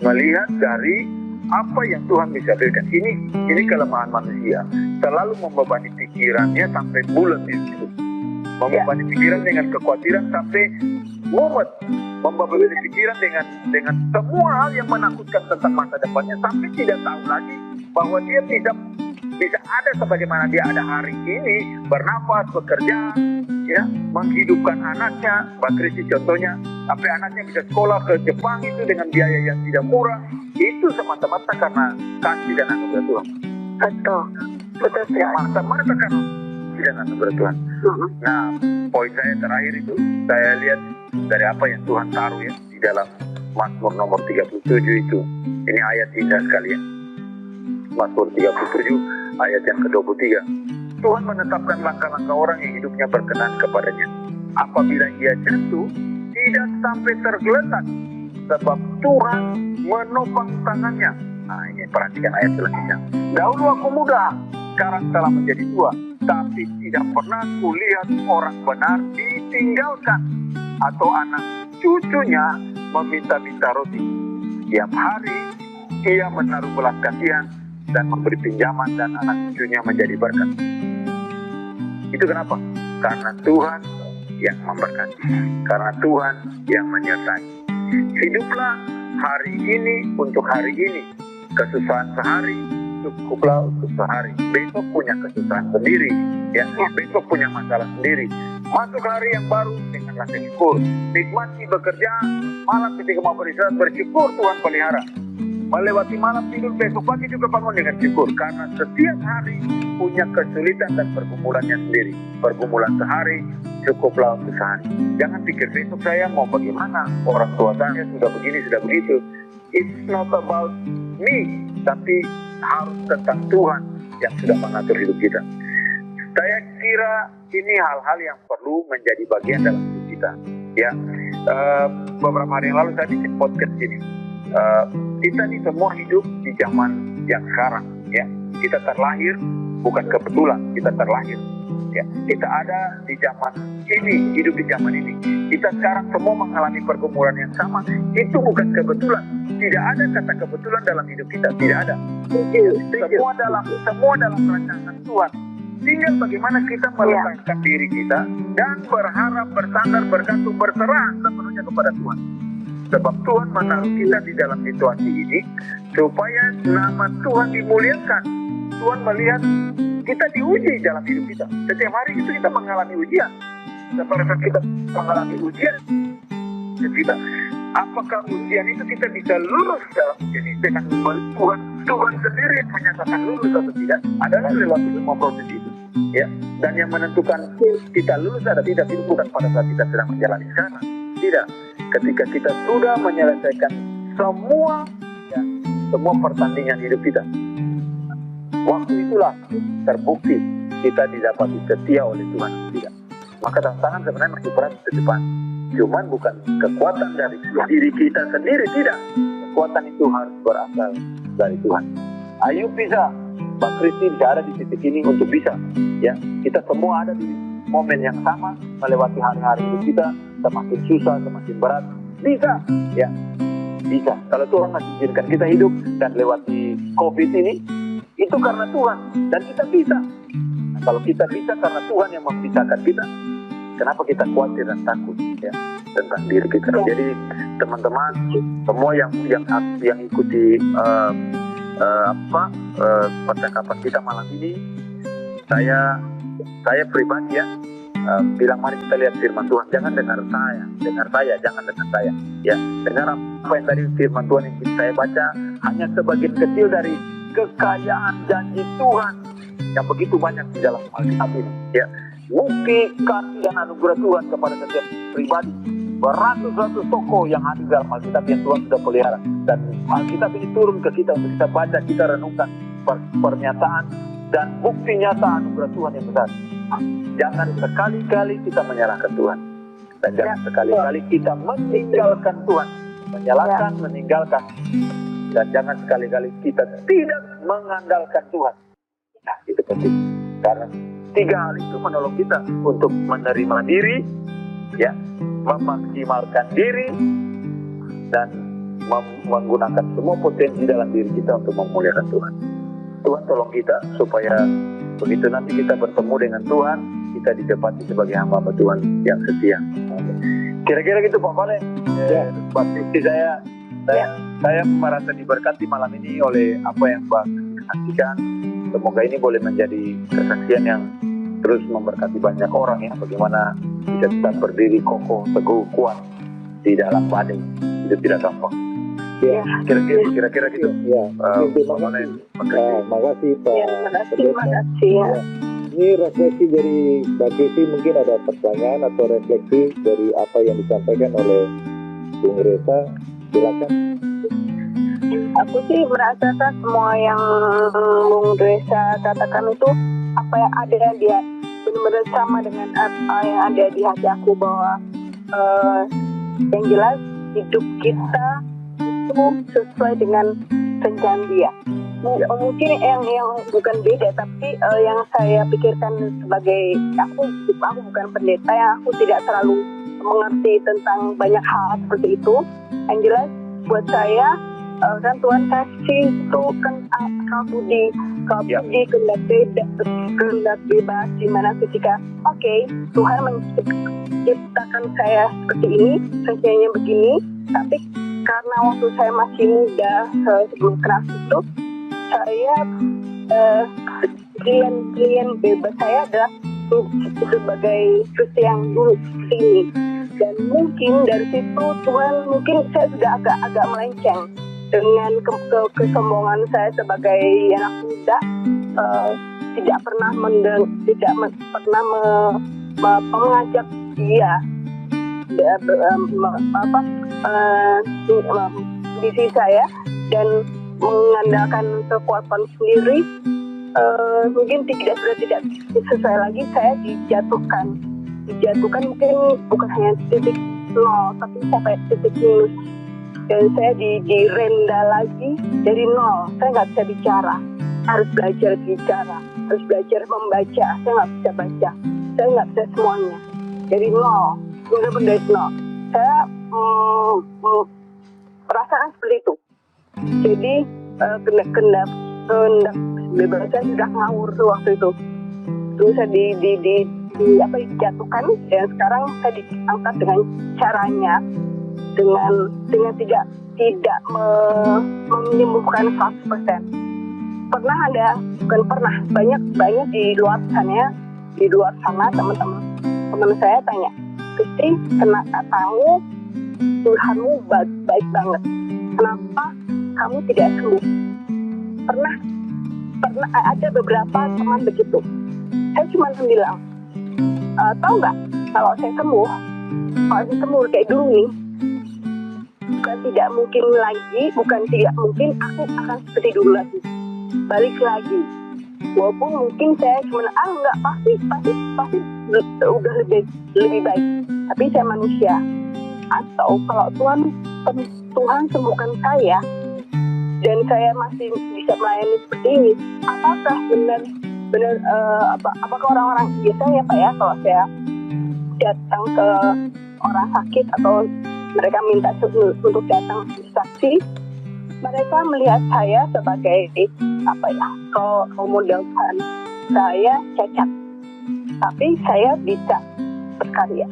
melihat dari apa yang Tuhan bisa berikan. Ini kelemahan manusia, selalu membebani pikirannya sampai bulat itu, membebani pikiran dengan kekhawatiran sampai mumet, membebani pikiran dengan semua hal yang menakutkan tentang masa depannya, sampai tidak tahu lagi bahwa dia tidak bisa ada sebagaimana dia ada hari ini, bernafas, bekerja, ya, menghidupkan anaknya. Mbak Kristi contohnya, sampai anaknya bisa sekolah ke Jepang itu dengan biaya yang tidak murah, itu semata-mata karena kasih dan anugerah Tuhan. Betul semata-mata karena kasih dan anugerah Tuhan. Nah, poin saya terakhir itu, saya lihat dari apa yang Tuhan taruh ya di dalam Mazmur nomor 37 itu. Ini ayat indah sekali ya. Mazmur 37 ayat yang ke-23. Tuhan menetapkan langkah-langkah orang yang hidupnya berkenan kepadanya. Apabila ia jatuh, tidak sampai tergeletak, sebab Tuhan menopang tangannya. Nah, ini perhatikan ayat selanjutnya. Dahulu aku muda, sekarang telah menjadi tua, tapi tidak pernah kulihat orang benar ditinggalkan, atau anak cucunya meminta-minta roti. Setiap hari ia menaruh belas kasihan dan memberi pinjaman, dan anak cucunya menjadi berkat. Itu kenapa? Karena Tuhan yang memberkati, karena Tuhan yang menyertai. Hiduplah hari ini untuk hari ini. Kesusahan sehari cukuplah untuk sehari. Besok punya kesusahan sendiri, ya. Besok punya masalah sendiri. Masuk hari yang baru dengan rasa syukur. Nikmati bekerja, malam ketika mau beristirahat bersyukur Tuhan pelihara. Melewati malam tidur, besok pagi juga bangun dengan syukur, karena setiap hari punya kesulitan dan pergumulannya sendiri. Pergumulan sehari cukuplah untuk sehari. Jangan pikir besok saya mau bagaimana, orang tua saya sudah begini, sudah begitu. It's not about me, tapi harus tentang Tuhan yang sudah mengatur hidup kita. Saya kira ini hal-hal yang perlu menjadi bagian dalam hidup kita. Ya, beberapa hari yang lalu saya bikin podcast ini. Kita ini semua hidup di zaman yang sekarang. Ya, kita terlahir bukan kebetulan, kita terlahir. Ya, kita ada di zaman ini, hidup di zaman ini. Kita sekarang semua mengalami pergumulan yang sama. Itu bukan kebetulan. Tidak ada kata kebetulan dalam hidup kita. Tidak ada. Semua dalam rancangan Tuhan. Tinggal bagaimana kita meletakkan diri kita dan berharap, bersandar, bergantung, berserah sepenuhnya kepada Tuhan. Sebab Tuhan menaruh kita di dalam situasi ini supaya nama Tuhan dimuliakan. Tuhan melihat kita diuji dalam hidup kita. Setiap hari itu kita mengalami ujian. Pada saat kita mengalami ujian, kita, apakah ujian itu kita bisa lulus dalam ujian itu dengan Tuhan sendiri yang menyatakan lulus atau tidak adalah lewat semua proses itu. Ya, dan yang menentukan kita lulus atau tidak itu bukan pada saat kita sedang menjalani sekarang. Tidak, ketika kita sudah menyelesaikan semua pertandingan hidup kita. Waktu itulah terbukti kita didapati setia oleh Tuhan atau tidak. Maka tantangan sebenarnya masih berat ke depan. Cuman bukan kekuatan dari diri kita sendiri, tidak. Kekuatan itu harus berasal dari Tuhan. Ayub bisa, Mbak Kristi bisa ada di titik ini untuk bisa. Ya, kita semua ada di momen yang sama, melewati hari-hari hidup kita, semakin susah, semakin berat. Bisa, ya, bisa. Kalau Tuhan masih izinkan kita hidup dan lewati COVID ini, itu karena Tuhan dan kita bisa. Nah, kalau kita bisa karena Tuhan yang memisahkan kita, kenapa kita khawatir dan takut ya tentang diri kita? Jadi teman-teman semua yang ikuti percakapan kita malam ini, saya pribadi ya bilang mari kita lihat firman Tuhan. Jangan dengar saya, jangan dengar saya. Ya, dengar apa yang tadi firman Tuhan yang saya baca hanya sebagian kecil dari kekayaan janji Tuhan yang begitu banyak di dalam Alkitab ini. Ya, bukti kasih dan anugerah Tuhan kepada setiap pribadi. Beratus-ratus tokoh yang ada di dalam Alkitab yang Tuhan sudah pelihara. Dan Alkitab ini turun ke kita untuk kita baca, kita renungkan pernyataan dan bukti nyata anugerah Tuhan yang besar. Jangan sekali-kali kita menyalahkan Tuhan. Dan jangan sekali-kali kita meninggalkan Tuhan. Meninggalkan. Dan jangan sekali-kali kita tidak mengandalkan Tuhan. Nah, itu penting. Karena 3 hal itu menolong kita untuk menerima diri, ya, memaksimalkan diri, dan menggunakan semua potensi dalam diri kita untuk memuliakan Tuhan. Tuhan tolong kita supaya begitu nanti kita bertemu dengan Tuhan, kita didapati sebagai hamba Tuhan yang setia. Kira-kira gitu Pak Vale. Pasti saya merasa diberkati malam ini oleh apa yang Pak saksikan. Semoga ini boleh menjadi kesaksian yang terus memberkati banyak orang ya. Bagaimana bisa tetap berdiri kokoh, teguh, kuat di dalam badai. Itu tidak gampang. Ya, Kira-kira gitu. Ya, terima kasih Pak. Terima kasih ya. Ini refleksi dari Mbak Kristi, mungkin ada pertanyaan atau refleksi dari apa yang disampaikan oleh Bung Reza. Silakan. Aku sih merasakan semua yang Bung Reza katakan itu apa yang ada dia benar-benar sama dengan apa yang ada di hati aku, bahwa yang jelas hidup kita itu sesuai dengan rencana dia. Mungkin yang bukan beda, tapi yang saya pikirkan sebagai aku bukan pendeta, yang aku tidak terlalu mengerti tentang banyak hal seperti itu. Yang jelas buat saya kan Tuhan kasih itu kan akal budi kehendak bebas, dimana ketika Tuhan menciptakan saya seperti ini, rencananya begini, tapi karena waktu saya masih muda sebelum keras itu, saya klien bebas saya adalah sebagai Kristen dulu ini. Dan mungkin dari situ Tuhan, mungkin saya sudah agak melenceng dengan kesombongan saya sebagai anak muda, tidak pernah mengajak dia visi saya dan mengandalkan kekuatan sendiri, mungkin sudah tidak sesuai lagi, saya dijatuhkan mungkin bukan hanya titik nol tapi sampai titik minus, dan saya direnda lagi dari nol. Saya nggak bisa bicara, harus belajar bicara, harus belajar membaca. Saya nggak bisa baca, saya nggak bisa semuanya, dari nol, benar-benar dari nol. Saya perasaan seperti itu. Jadi kehendak kebebasan sudah ngawur tuh waktu itu. Terus saya dijatuhkan, dan sekarang saya diangkat dengan caranya, dengan tidak menyembuhkan 100%. Pernah ada, bukan pernah, banyak di luar sana teman-teman saya tanya, Gusti, kena katamu Tuhanmu baik banget, kenapa kamu tidak sembuh? Pernah ada beberapa teman begitu. Saya cuma bilang, tahu nggak, kalau saya sembuh kayak dulu nih, bukan tidak mungkin aku akan seperti dulu lagi, balik lagi. Walaupun mungkin saya cuma nggak, pasti udah lebih baik, tapi saya manusia. Atau kalau Tuhan sembuhkan saya dan saya masih bisa melayani seperti ini, apakah benar apakah orang-orang biasanya Pak ya, kalau saya datang ke orang sakit atau mereka minta untuk datang saksi, mereka melihat saya sebagai role model Tuhan. Saya cacat, tapi saya bisa berkarya.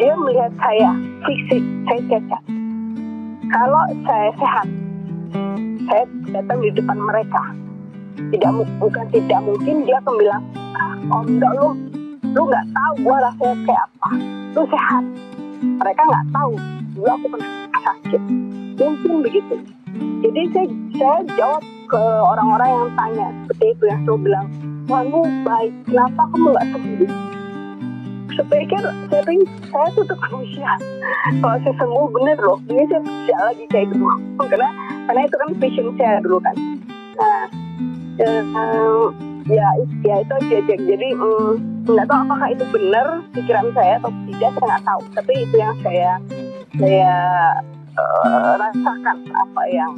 Dia melihat saya fisik, saya cacat. Kalau saya sehat, saya datang di depan mereka. Bukan tidak mungkin dia akan bilang, enggak, lu nggak tahu gua rasanya kayak apa, lu sehat. Mereka nggak tahu dulu aku pernah sakit, mungkin begitu. Jadi saya jawab ke orang-orang yang tanya seperti itu, yang selalu bilang, Tuhanmu baik, kenapa kamu nggak sembuh? Saya tutup manusia. Kalau saya sembuh bener loh, ini saya bisa lagi kayak dulu. Karena itu kan vision saya dulu kan. Nah, ya itu aja. Jadi nggak tahu apakah itu benar pikiran saya atau tidak, saya nggak tahu. Tapi itu yang saya rasakan, apa yang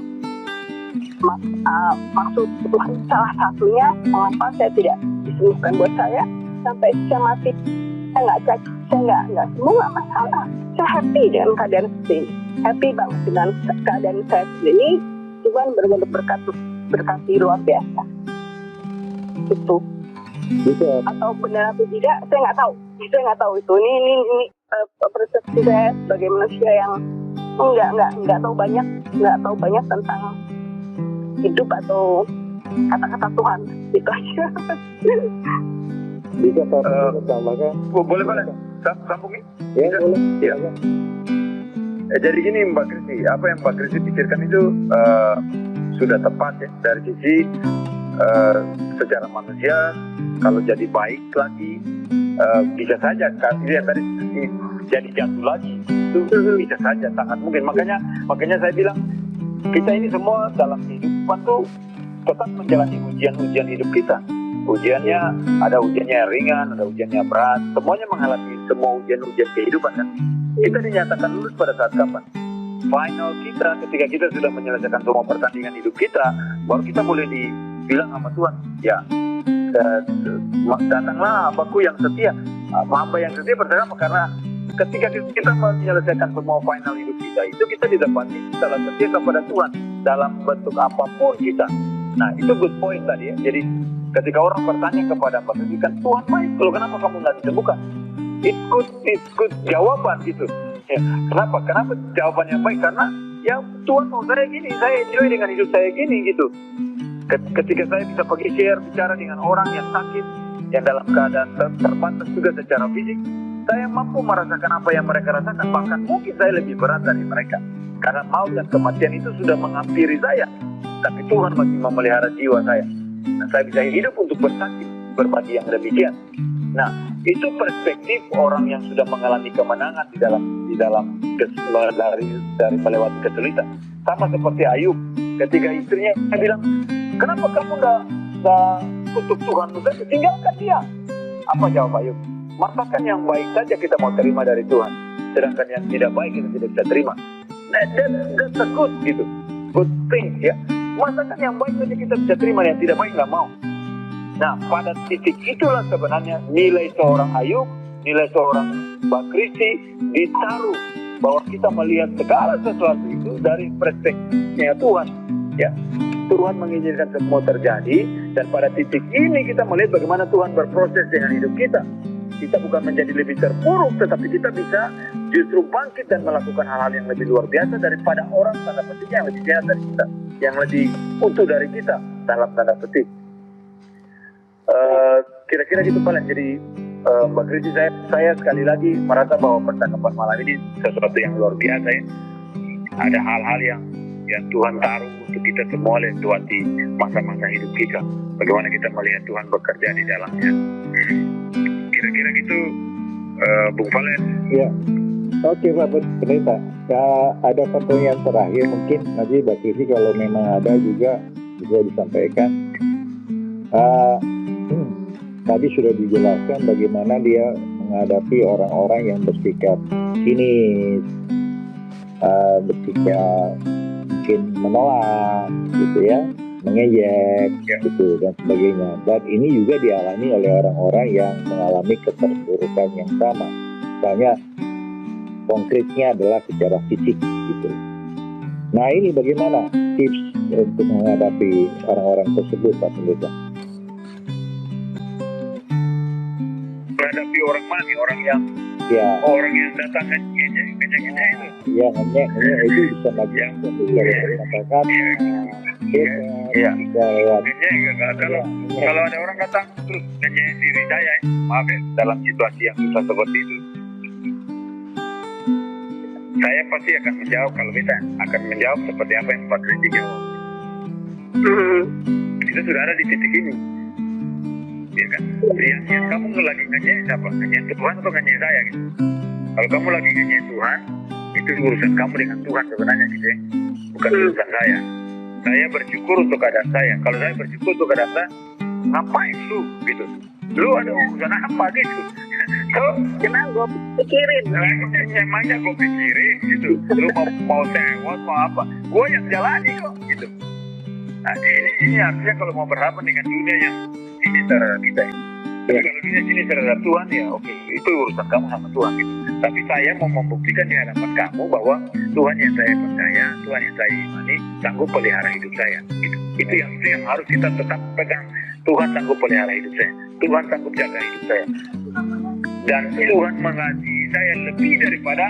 maksud Tuhan. Salah satunya mengapa saya tidak disembuhkan buat saya sampai saya mati. Saya nggak sembuh, nggak masalah. Saya happy dengan keadaan seperti ini, happy banget dengan keadaan saya seperti ini. Tuhan benar-benar berkati luar biasa. Itu Bisa. atau benar atau tidak, saya nggak tahu itu. Ini persepsi saya sebagai manusia yang nggak tahu banyak tentang hidup atau kata-kata Tuhan. Itu aja. Bisa tambahkan? Boleh sambungin? Ya, boleh. Ya. Jadi gini Mbak Kristi, apa yang Mbak Kristi pikirkan itu sudah tepat ya, dari sisi secara manusia. Kalau jadi baik lagi, bisa saja kan dia tadi jadi jatuh lagi, itu bisa saja, sangat mungkin. Makanya saya bilang, kita ini semua dalam kehidupan tuh tetap menjalani ujian hidup kita. Ujiannya, ada ujiannya yang ringan, ada ujiannya yang berat, semuanya mengalami semua ujian kehidupan kan. Kita dinyatakan lulus pada saat kapan? Final kita, ketika kita sudah menyelesaikan semua pertandingan hidup kita, baru kita boleh dibilang sama Tuhan, ya datanglah hambaku yang setia. Hamba yang setia pertama, karena ketika kita menyelesaikan semua final hidup kita, itu kita didapati setelah setia kepada Tuhan dalam bentuk apapun kita. Nah, itu good point tadi ya. Jadi ketika orang bertanya kepada Mbak Kristi, kan Tuhan baik, loh kenapa kamu nggak disembuhkan? It's good jawaban gitu. Ya, kenapa jawabannya baik? Karena ya Tuhan mau saya gini, saya enjoy dengan hidup saya gini gitu. Ketika saya bisa pergi bicara dengan orang yang sakit, yang dalam keadaan terbatas juga secara fisik, saya mampu merasakan apa yang mereka rasakan. Bahkan mungkin saya lebih berat dari mereka, karena maut dan kematian itu sudah menghampiri saya, tapi Tuhan masih memelihara jiwa saya. Nah, saya bisa hidup untuk bersaksi, berbagi yang demikian. Nah, itu perspektif orang yang sudah mengalami kemenangan di dalam dari melewati kesulitan. Sama seperti Ayub, ketika istrinya bilang, kenapa kamu dosa, kutuk Tuhan saja, tinggalkan dia. Apa jawab Ayub? Masakan yang baik saja kita mau terima dari Tuhan, sedangkan yang tidak baik kita tidak bisa terima. Nah, that's a good gitu, good thing ya. Masakan yang baik saja kita bisa terima, yang tidak baik nggak mau. Nah, pada titik itulah sebenarnya nilai seorang Ayub, nilai seorang Mbak Kristi ditaruh, bahwa kita melihat segala sesuatu itu dari perspektifnya Tuhan. Ya, Tuhan mengizinkan semua terjadi, dan pada titik ini kita melihat bagaimana Tuhan berproses dengan hidup kita. Kita bukan menjadi lebih terpuruk, tetapi kita bisa justru bangkit dan melakukan hal-hal yang lebih luar biasa daripada orang tanda petik yang lebih sehat dari kita, yang lebih utuh dari kita dalam tanda petik. Kira-kira gitu paling. Jadi Mbak Kristi, saya sekali lagi merasa bahwa percakapan malam ini sesuatu yang luar biasa ya. Ada hal-hal yang Tuhan taruh untuk kita semua lewati masa-masa hidup kita. Bagaimana kita melihat Tuhan bekerja di dalamnya. Kira-kira gitu, Bung Valen. Ya, oke Pak Pendeta. Ya, ada pertanyaan terakhir mungkin nanti Mbak Kristi kalau memang ada juga bisa disampaikan. Tadi sudah dijelaskan bagaimana dia menghadapi orang-orang yang bersikap sinis, bersikap mungkin menolak, gitu ya, mengejek, gitu dan sebagainya. Dan ini juga dialami oleh orang-orang yang mengalami keterpurukan yang sama. Misalnya konkretnya adalah secara fisik, gitu. Nah, ini bagaimana tips untuk menghadapi orang-orang tersebut, Pak Pendeta? Menghadapi orang mana? Orang yang datang ngejek itu. Ya, ngejek itu bisa bagian dari kata-kata. Kalau ada orang datang terus ngejek diri saya, maaf ya, dalam situasi yang susah seperti itu, saya pasti akan menjawab. Kalau kita akan menjawab seperti apa yang Pak Kristi jawab. Kita sudah ada di titik ini. Ya kan? Yang kamu lagi ngejek siapa? Ngejek Tuhan atau ngejek saya gitu? Kalau kamu lagi ngejek Tuhan, itu urusan kamu dengan Tuhan sebenarnya gitu ya. Bukan urusan saya. Saya bersyukur untuk keadaan saya. Kalau saya bersyukur untuk keadaan saya, ngapain lu gitu? Lu ada urusan apa gitu? So, Kenapa gue pikirin? Emangnya gue pikirin gitu. Lu mau sewot, mau apa? Gue yang jalani kok gitu. Nah, ini artinya kalau mau berhadapan dengan dunia yang ini terhadap kita. Tapi kalau dunia ini terhadap Tuhan, ya oke, itu urusan kamu sama Tuhan gitu. Tapi saya mau membuktikan di hadapan kamu bahwa Tuhan yang saya percaya, Tuhan yang saya imani, sanggup pelihara hidup saya. Gitu. Itu yang harus kita tetap pegang. Tuhan sanggup pelihara hidup saya. Tuhan sanggup jaga hidup saya. Dan Tuhan mengasihi saya lebih daripada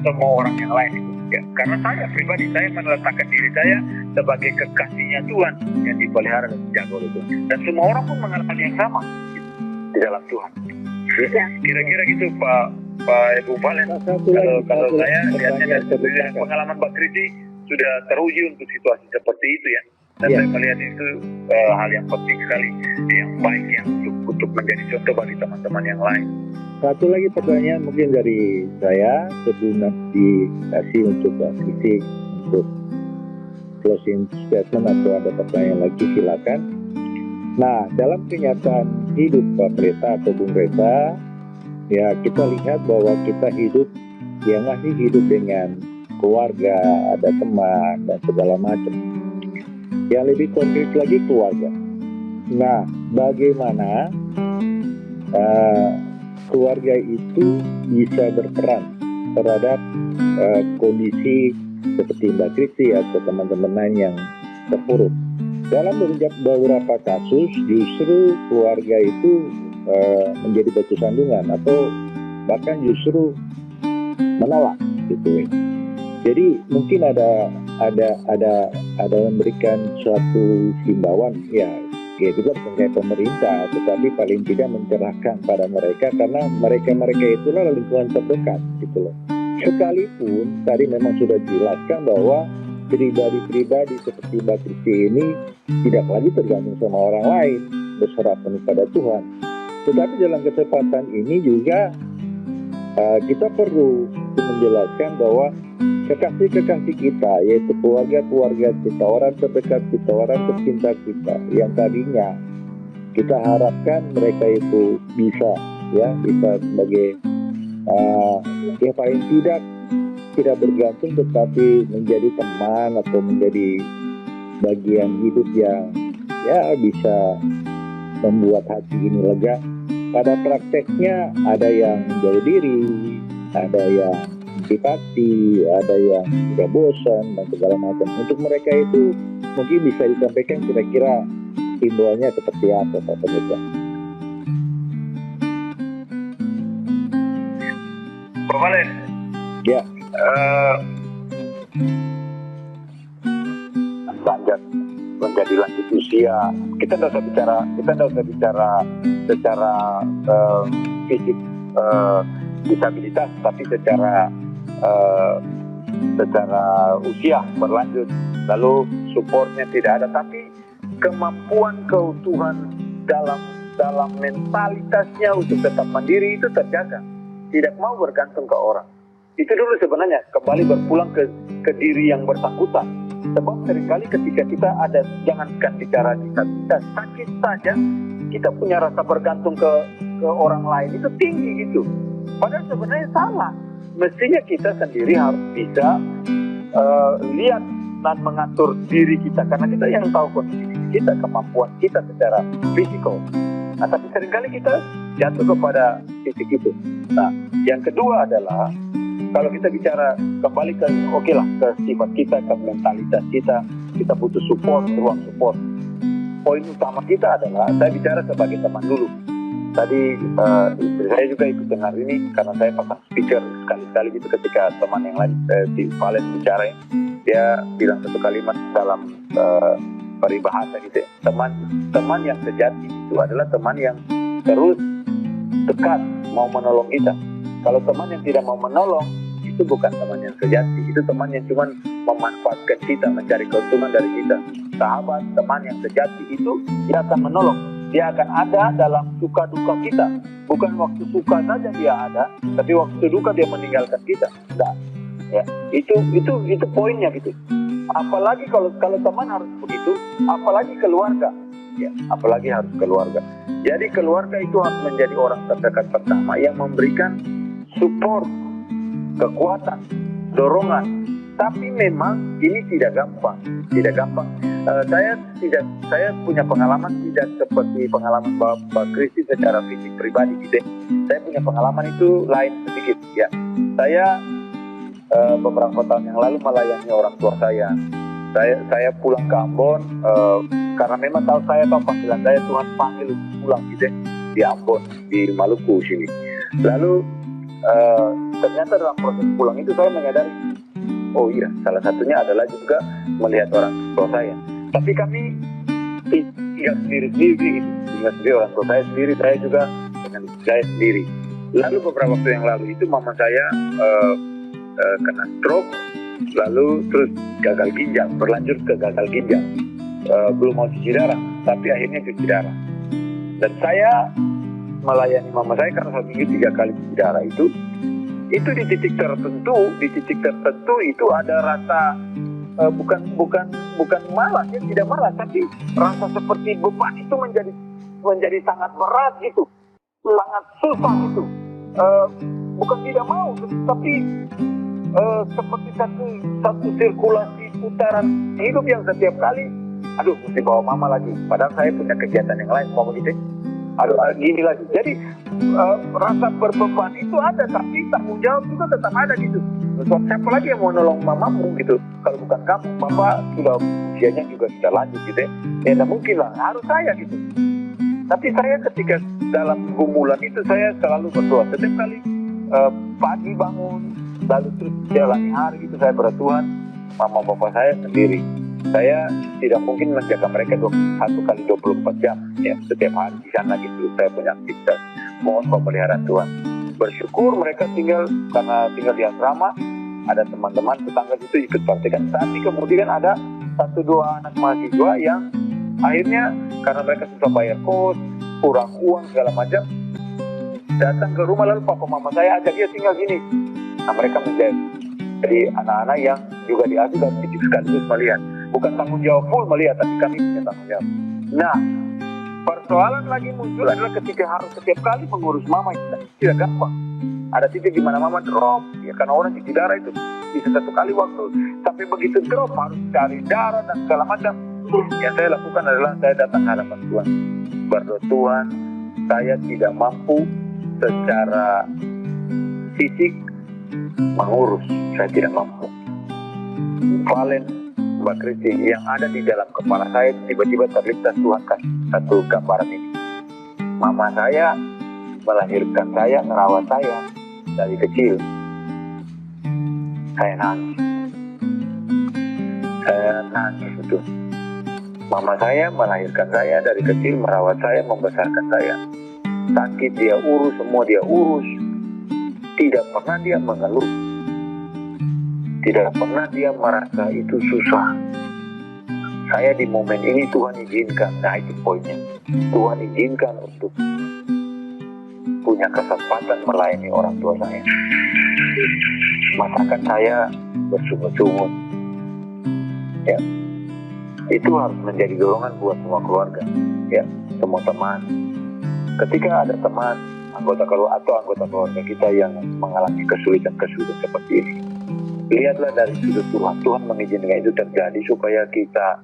semua orang yang lain. Ya, karena saya pribadi, saya meletakkan diri saya sebagai kekasihnya Tuhan yang dipelihara dan dijaga oleh Tuhan. Dan semua orang pun mengalami yang sama gitu, di dalam Tuhan. Ya, kira-kira gitu Pak Ibu Valen. Kalau saya lihatnya dari pengalaman Pak Kristi sudah teruji untuk situasi seperti itu ya. Dan saya melihat itu hal yang penting sekali, yang baik, yang untuk menjadi contoh bagi teman-teman yang lain. Satu lagi pertanyaan mungkin dari saya sebelum nanti dikasih untuk Pak Kristi untuk closing statement atau ada pertanyaan lagi silakan. Nah, dalam kenyataan hidup Pak Pendeta atau Bung Reza, ya kita lihat bahwa kita hidup, ya masih hidup dengan keluarga, ada teman dan segala macam. Yang lebih konkret lagi keluarga. Nah, bagaimana keluarga itu bisa berperan terhadap kondisi seperti Mbak Kristi atau teman-teman lain yang terpuruk. Dalam beberapa kasus justru keluarga itu menjadi batu sandungan atau bahkan justru menolak gitu. Jadi mungkin ada memberikan suatu himbauan ya juga bukan kayak pemerintah, tetapi paling tidak mencerahkan pada mereka karena mereka itulah lingkungan terdekat gitu loh. Sekalipun tadi memang sudah dijelaskan bahwa pribadi-pribadi seperti Mbak Kristi ini tidak lagi tergantung sama orang lain, berserah penuh pada Tuhan. Tetapi dalam kesempatan ini juga kita perlu menjelaskan bahwa kekasih-kekasih kita, yaitu keluarga-keluarga kita, orang terdekat kita, orang tercinta kita, yang tadinya kita harapkan mereka itu bisa sebagai ya paling tidak bergantung, tetapi menjadi teman atau menjadi bagian hidup yang ya bisa membuat hati ini lega. Pada prakteknya ada yang jauh diri, ada yang antipati, ada yang sudah bosan dan segala macam. Untuk mereka itu mungkin bisa disampaikan kira-kira himbauannya seperti apa Pak Pendeta? Pak Valen, Ya, lanjut menjadi lanjut usia. Kita tidak usah bicara secara fisik disabilitas, tapi secara usia berlanjut, lalu supportnya tidak ada, tapi kemampuan keutuhan dalam mentalitasnya untuk tetap mandiri itu terjaga, tidak mau bergantung ke orang. Itu dulu sebenarnya kembali berpulang ke diri yang bersangkutan. Sebab seringkali ketika kita ada, jangankan bicara disabilitas, sakit saja kita punya rasa bergantung ke orang lain itu tinggi gitu. Padahal sebenarnya salah. Mestinya kita sendiri harus bisa lihat dan mengatur diri kita, karena kita yang tahu kondisi kita, kemampuan kita secara fisikal. Nah, tapi seringkali kita jatuh kepada titik itu. Nah, yang kedua adalah kalau kita bicara kembali ke ke sifat kita, ke mentalitas kita butuh support, ruang support. Poin utama kita adalah, saya bicara sebagai teman dulu. Tadi istri saya juga ikut dengar ini karena saya pasang speaker sekali-sekali gitu ketika teman yang lain di Valen bicara, dia bilang satu kalimat dalam peribahasa gitu ya. Teman yang sejati itu adalah teman yang terus dekat mau menolong kita. Kalau teman yang tidak mau menolong, itu bukan teman yang sejati, itu teman yang cuma memanfaatkan kita, mencari keuntungan dari kita. Sahabat, teman yang sejati itu dia akan menolong, dia akan ada dalam suka duka kita. Bukan waktu suka saja dia ada, tapi waktu duka dia meninggalkan kita. Enggak. Ya, itu poinnya gitu. Apalagi kalau teman harus begitu, apalagi keluarga. Ya, apalagi harus keluarga. Jadi keluarga itu harus menjadi orang terdekat pertama yang memberikan support, kekuatan, dorongan. Tapi memang ini tidak gampang. Saya punya pengalaman tidak seperti pengalaman Mbak Kristi secara fisik pribadi gitu. Saya punya pengalaman itu lain sedikit ya. Saya beberapa tahun yang lalu melayani orang tua saya. Saya pulang ke Ambon karena memang saya tahu panggilan saya, Tuhan panggil untuk pulang gitu di Ambon, di Maluku sini. Lalu ternyata dalam proses pulang itu saya menyadari, oh iya, salah satunya adalah juga melihat orang tua saya. Tapi kami tinggal sendiri, orang tua saya sendiri, saya juga dengan saya sendiri. Lalu beberapa waktu yang lalu itu mama saya kena stroke, lalu terus gagal ginjal, berlanjut ke gagal ginjal. Belum mau cuci darah, tapi akhirnya cuci darah. Dan saya melayani mama saya karena satu minggu 3 kali cuci darah itu di titik tertentu itu ada rasa bukan malas, ya tidak malas, tapi rasa seperti beban itu menjadi sangat berat gitu, sangat susah gitu. Bukan tidak mau, tapi seperti satu sirkulasi putaran hidup yang setiap kali, aduh mesti bawa mama lagi, padahal saya punya kegiatan yang lain mau begitu. Aduh gini lagi. Jadi rasa berbeban itu ada, tapi tanggung jawab juga tetap ada gitu. Siapa lagi yang mau nolong mamamu gitu? Kalau bukan kamu, bapak sudah usianya juga sudah lanjut gitu ya. Ya tidak mungkin lah, harus saya gitu. Tapi saya ketika dalam gumulan itu saya selalu berdoa. Setiap kali pagi bangun, lalu terus jalani hari gitu, saya bertuhan, mama bapak saya sendiri. Saya tidak mungkin menjaga mereka 1 kali 24 jam ya, setiap hari di sana gitu. Saya punya aktivitas, mohon pemeliharaan Tuhan. Bersyukur mereka karena tinggal di asrama, ada teman-teman tetangga itu ikut praktikan. Tapi kemudian ada 1-2 anak mahasiswa yang akhirnya karena mereka susah bayar kos, kurang uang segala macam, datang ke rumah, lalu papa mama saya ajak dia tinggal sini. Nah, mereka menjadi anak-anak yang juga diasuh dan sekaligus melihat. Bukan tanggung jawab full melihat, tapi kami punya tanggung jawab. Nah, Persoalan lagi muncul adalah ketika harus setiap kali mengurus mama itu tidak gampang. Ada titik di mana mama drop, ya karena orang cuci darah itu bisa satu kali waktu. Tapi begitu drop harus cari darah dan segala macam. Yang saya lakukan adalah saya datang hadapan Tuhan. Berdoa, Tuhan, saya tidak mampu secara fisik mengurus, saya tidak mampu. Valen, Mbak Kristi, yang ada di dalam kepala saya tiba-tiba terlintas Tuhan kasih satu gambaran ini. Mama saya melahirkan saya, merawat saya dari kecil. Saya nangis itu. Mama saya melahirkan saya dari kecil, merawat saya, membesarkan saya. Sakit dia urus, semua dia urus. Tidak pernah dia mengeluh. Tidak pernah dia merasa itu susah. Saya di momen ini Tuhan izinkan, nah itu poinnya. Tuhan izinkan untuk punya kesempatan melayani orang tua saya. Masakan saya bersungut-sungut. Ya, itu harus menjadi dorongan buat semua keluarga, ya, semua teman. Ketika ada teman, anggota keluarga kita yang mengalami kesulitan-kesulitan seperti ini, lihatlah dari sudut Tuhan. Tuhan mengizinkan itu terjadi supaya kita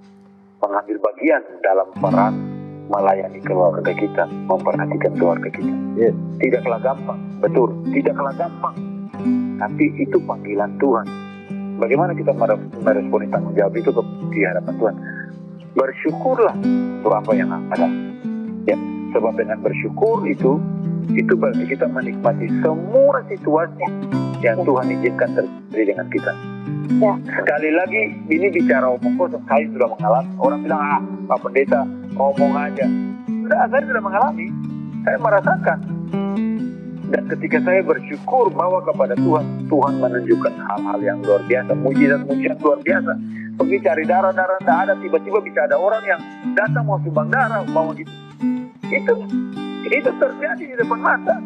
mengambil bagian dalam peran melayani keluarga kita, memperhatikan keluarga kita. Yes. Tidaklah gampang, betul, tidaklah gampang. Tapi itu panggilan Tuhan. Bagaimana kita meresponi tanggung jawab itu di hadapan Tuhan? Bersyukurlah untuk apa yang ada. Ya, sebab dengan bersyukur itu berarti kita menikmati semua situasi yang Tuhan izinkan terjadi dengan kita. Ya. Sekali lagi, ini bicara omong kosong. Saya sudah mengalami. Orang bilang, Pak Pendeta, ngomong aja. Saya sudah mengalami. Saya merasakan. Dan ketika saya bersyukur bahwa kepada Tuhan, Tuhan menunjukkan hal-hal yang luar biasa, mujizat-mujizat luar biasa. Pergi cari darah tidak ada, tiba-tiba bisa ada orang yang datang mau sumbang darah, bawa gitu. Itu terjadi di depan mata.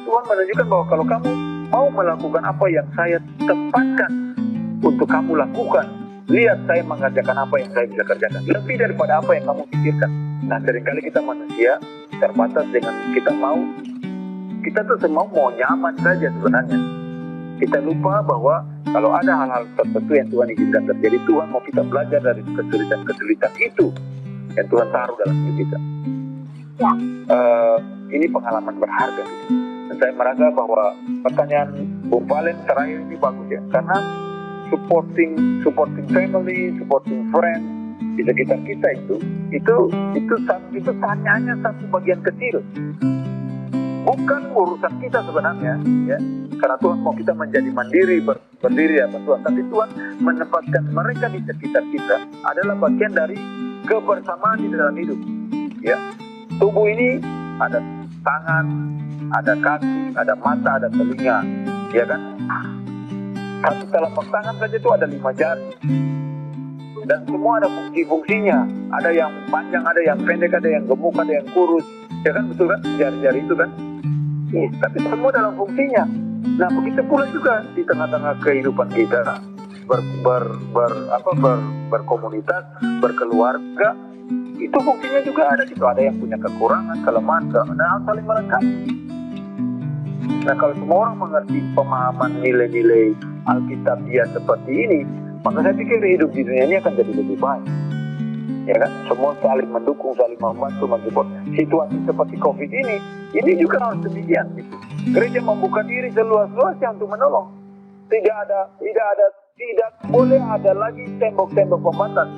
Tuhan menunjukkan bahwa kalau kamu mau melakukan apa yang saya tempatkan untuk kamu lakukan, lihat saya mengerjakan apa yang saya bisa kerjakan. Lebih daripada apa yang kamu pikirkan. Nah, seringkali kita manusia terbatas dengan kita tuh semua mau nyaman saja sebenarnya. Kita lupa bahwa kalau ada hal-hal tertentu yang Tuhan izinkan terjadi, Tuhan mau kita belajar dari kesulitan-kesulitan itu yang Tuhan taruh dalam hidup kita. Ya. Ini pengalaman berharga. Dan saya merasa bahwa pertanyaan Bung Valen terakhir ini bagus ya, karena supporting family, supporting friends di sekitar kita itu hanya satu bagian kecil. Bukan urusan kita sebenarnya, ya. Karena Tuhan mau kita menjadi mandiri, berdiri apa Tuhan. Tapi Tuhan menempatkan mereka di sekitar kita adalah bagian dari kebersamaan di dalam hidup. Ya, tubuh ini ada tangan, ada kaki, ada mata, ada telinga, ya kan? Satu telapak tangan saja itu ada 5 jari. Dan semua ada fungsi-fungsinya. Ada yang panjang, ada yang pendek, ada yang gemuk, ada yang kurus. Ya kan, betul kan? Jari-jari itu kan? Tapi semua dalam fungsinya. Nah, begitu pula juga di tengah-tengah kehidupan kita berkomunitas, berkeluarga, itu fungsinya juga ada gitu. Ada yang punya kekurangan, kelemahan, nah saling melengkapi. Nah, kalau semua orang mengerti pemahaman nilai-nilai Alkitabiah seperti ini, maka saya pikir hidup di dunia ini akan jadi lebih baik. Ya kan, semua saling mendukung, saling membantu, mensupport. Situasi seperti COVID ini juga harus demikian. Gitu. Gereja membuka diri seluas-luasnya untuk menolong. Tidak boleh ada lagi tembok-tembok pembatas.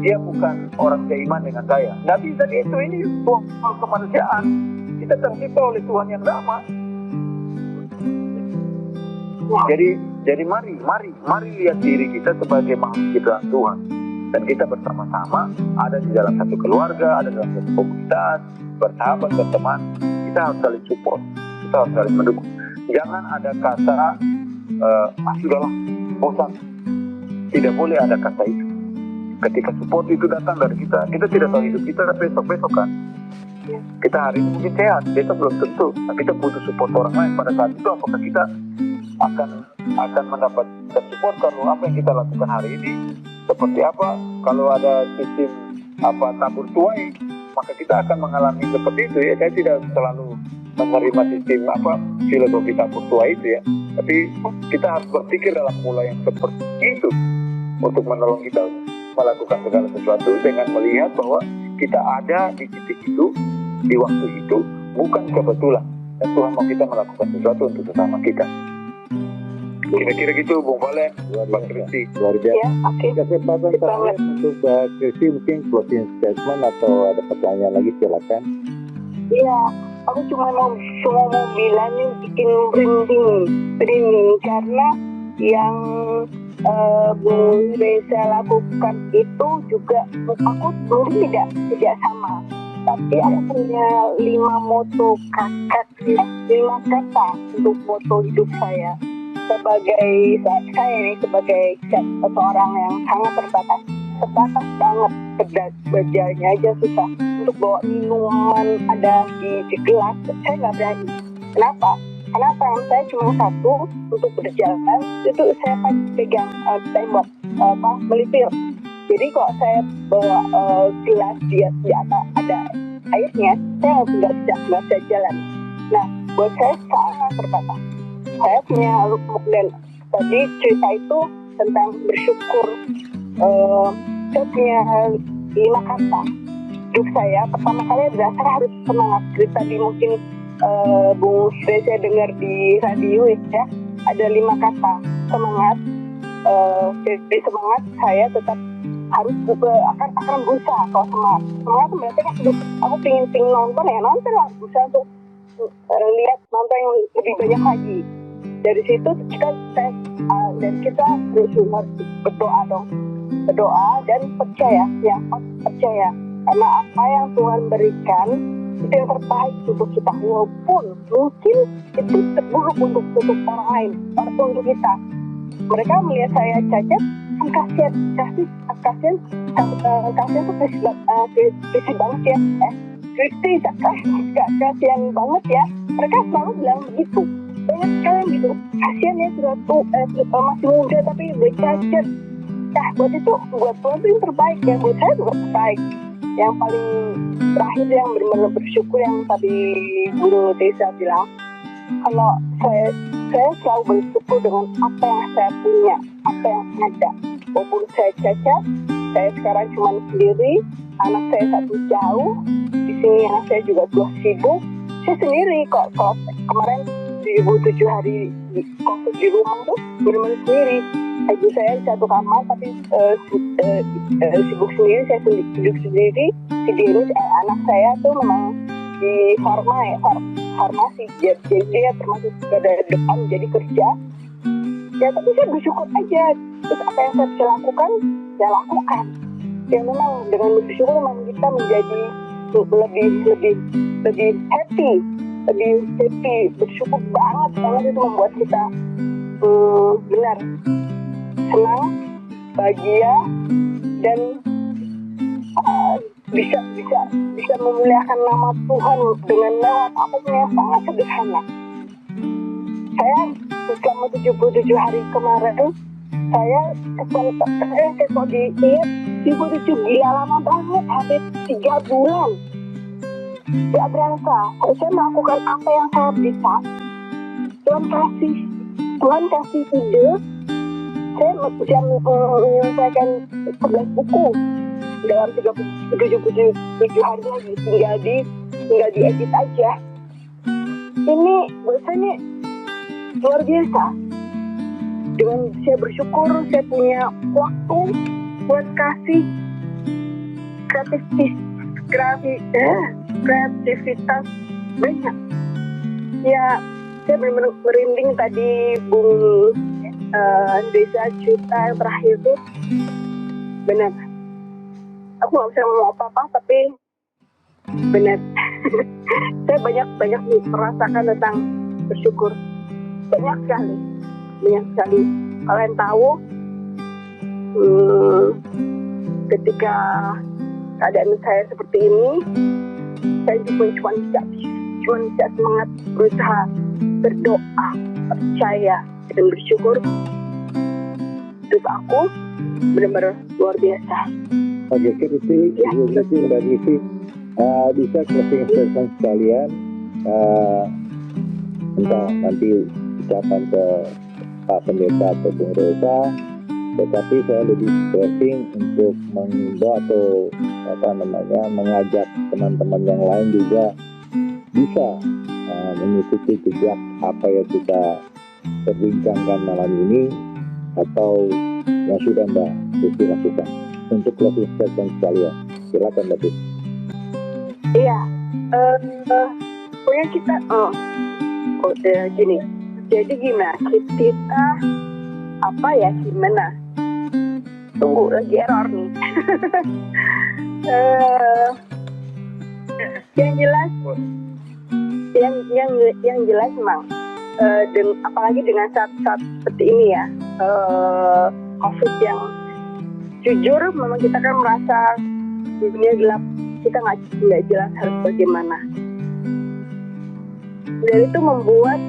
Dia bukan orang seiman dengan saya. Nggak bisa gitu, ini soal kemanusiaan. Kita tercipta oleh Tuhan yang sama. Jadi mari lihat diri kita sebagai makhluk ciptaan Tuhan. Dan kita bersama-sama ada di dalam satu keluarga, ada dalam satu komunitas, bersahabat, berteman. Kita harus saling support, kita harus saling mendukung. Jangan ada kata, sudahlah, bosan. Tidak boleh ada kata itu. Ketika support itu datang dari kita tidak tahu hidup kita besok-besok kan. Kita hari ini mungkin sehat, besok belum tentu. Nah, kita butuh support orang lain. Pada saat itu apakah kita akan mendapat support kalau apa yang kita lakukan hari ini seperti apa? Kalau ada sistem tabur tuai, maka kita akan mengalami seperti itu ya. Saya tidak selalu menerima sistem filosofi dapur tua itu ya, tapi kita harus berpikir dalam pola yang seperti itu untuk menolong kita melakukan segala sesuatu dengan melihat bahwa kita ada di titik itu, di waktu itu, bukan kebetulan, dan Tuhan mau kita melakukan sesuatu untuk sesama kita. Kira-kira gitu Bung Valen, Mbak Kristi. Luar biasa. Ya, oke. Kesempatan terakhir untuk Mbak Kristi, mungkin closing statement atau ada pertanyaan lagi, silakan. Iya, aku cuma mau bilang nih, bikin merinding karena yang Bung Reza lakukan itu juga aku mungkin tidak sama, tapi aku punya 5 moto kakak, 5 kata untuk moto hidup saya sebagai seorang yang sangat terbatas banget, berjalannya aja susah, untuk bawa minuman ada di gelas saya nggak berani. Kenapa? Karena tangan saya cuma satu untuk berjalan, itu saya pegang tembok melipir. Jadi kalau saya bawa gelas di atas ada airnya, saya nggak bisa jalan. Nah, buat saya sangat terbatas. Saya punya lukmuk, dan tadi cerita itu tentang bersyukur. Saya punya 5 kata hidup saya. Pertama kali adalah saya harus semangat. Tadi mungkin Bung Reza dengar di radio ya, ada 5 kata semangat. Jadi semangat saya tetap harus akan berusaha. Kalau semangat berarti kan aku pengen nonton lah, berusaha untuk lihat nonton yang lebih banyak lagi. Dari situ kita berdoa dan percaya karena apa yang Tuhan berikan itu yang terbaik untuk kita, walaupun mungkin itu terburuk untuk orang lain ataupun untuk kita. Mereka melihat saya cacat, kasihan tuh Kristi banget ya, Kristi kasihan banget ya, mereka selalu bilang begitu. Banyak sekali yang gitu, kasihan ya masih muda tapi udah cacat. Nah, buat Tuhan itu yang terbaik, ya buat saya juga terbaik. Yang paling terakhir yang benar-benar bersyukur yang tadi Guru Desa bilang, kalau saya selalu bersyukur dengan apa yang saya punya, apa yang ada. Walaupun saya cacat, saya sekarang cuma sendiri, anak saya satu jauh, di sini anak saya juga 2 sibuk, saya sendiri kok. Kalau kemarin 7 hari di COVID di rumah tuh benar-benar sendiri. Ibu saya di satu kamar tapi sibuk sendiri, saya duduk sendiri. Anak saya tuh memang di farmasi, jadi dia termasuk dari depan jadi kerja. Ya tapi saya bersyukur aja. Terus apa yang saya bisa lakukan, saya lakukan. Ya memang dengan bersyukur memang kita menjadi lebih happy, bersyukur banget itu membuat kita benar senang, bahagia, dan bisa memuliakan nama Tuhan dengan lewat apapun yang sangat sederhana. Saya selama 77 hari kemarin, saya kalau diingat 77 gila lama banget, hampir 3 bulan. Gak berasa, saya melakukan apa yang saya bisa. Tuhan kasih ide. Saya bisa menyelesaikan 11 buku dalam 77 hari lagi, tinggal diedit aja. Ini buat saya ini luar biasa. Dengan saya bersyukur, saya punya waktu buat kasih kreativitas banyak. Ya, saya benar-benar merinding tadi Bung Desa cerita yang terakhir itu. Benar, aku nggak bisa ngomong apa-apa, tapi benar. Saya banyak merasakan tentang bersyukur, banyak sekali. Kalian tahu, ketika keadaan saya seperti ini, saya cuma bisa semangat berusaha, berdoa, percaya dan bersyukur. Hidup aku benar-benar luar biasa. Oke, Kristi, Mbak Kristi, Bisa closing statement sekalian, entah nanti ucapan ke Pak Pendeta atau Bung Reza, tetapi saya lebih stressing untuk mengimbau atau mengajak teman-teman yang lain juga bisa mengikuti jejak apa yang kita perbincangkan malam ini atau yang sudah Mbak Desi lakukan. Untuk closing statement sekalian, silakan Mbak Desi. Iya, pokoknya kita, gini, jadi gimana, kita, gimana, tunggu, lagi error nih. Yang jelas, yang jelas memang, apalagi dengan saat seperti ini ya, COVID yang jujur, memang kita kan merasa dunia gelap, kita nggak jelas harus bagaimana. Dan itu membuat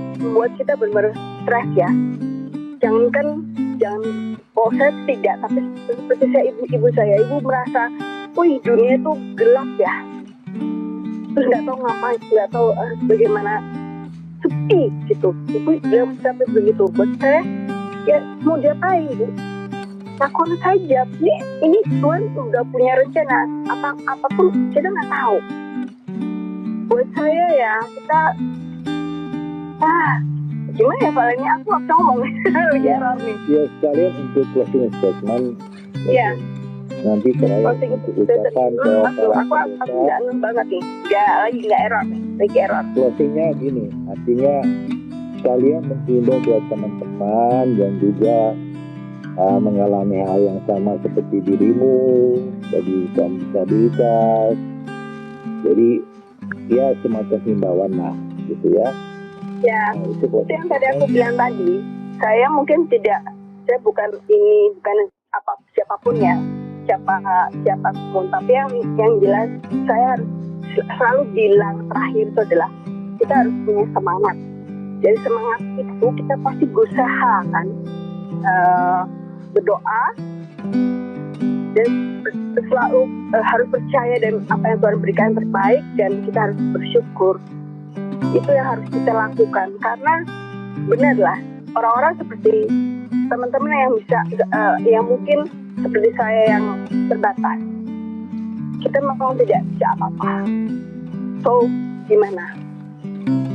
kita benar-benar stres ya. Jangan, saya tidak, tapi seperti ibu merasa, wih dunia itu gelap ya. Terus nggak tahu ngapain, nggak tahu bagaimana, sepi gitu. Ibu bilang sampai begitu. Buat saya, ya mau diapain Bu? Lakukan saja. Ini Tuhan sudah punya rencana. Apapun kita nggak tahu. Buat saya ya kita gimana ya palingnya aku ngomong jarang nih. Ya sekalian untuk closing statement. Iya. Nanti terakhir untuk ucapan ke aku nggak banget nih. Nggak error nih. Lagi error. Closingnya gini, artinya kalian menghimbau buat teman-teman yang juga mengalami hal yang sama seperti dirimu, bagi disabilitas. Jadi ya semacam himbauan lah, gitu ya. Ya, itu yang tadi aku bilang tadi. Saya mungkin saya bukan siapapun ya, siapapun. Tapi yang jelas saya harus selalu bilang terakhir itu adalah kita harus punya semangat. Jadi semangat itu kita pasti berusaha kan. Berdoa dan selalu harus percaya dan apa yang Tuhan berikan yang terbaik, dan kita harus bersyukur. Itu yang harus kita lakukan, karena benarlah orang-orang seperti teman-teman yang bisa yang mungkin seperti saya yang terbatas, kita memang tidak bisa apa-apa. So gimana?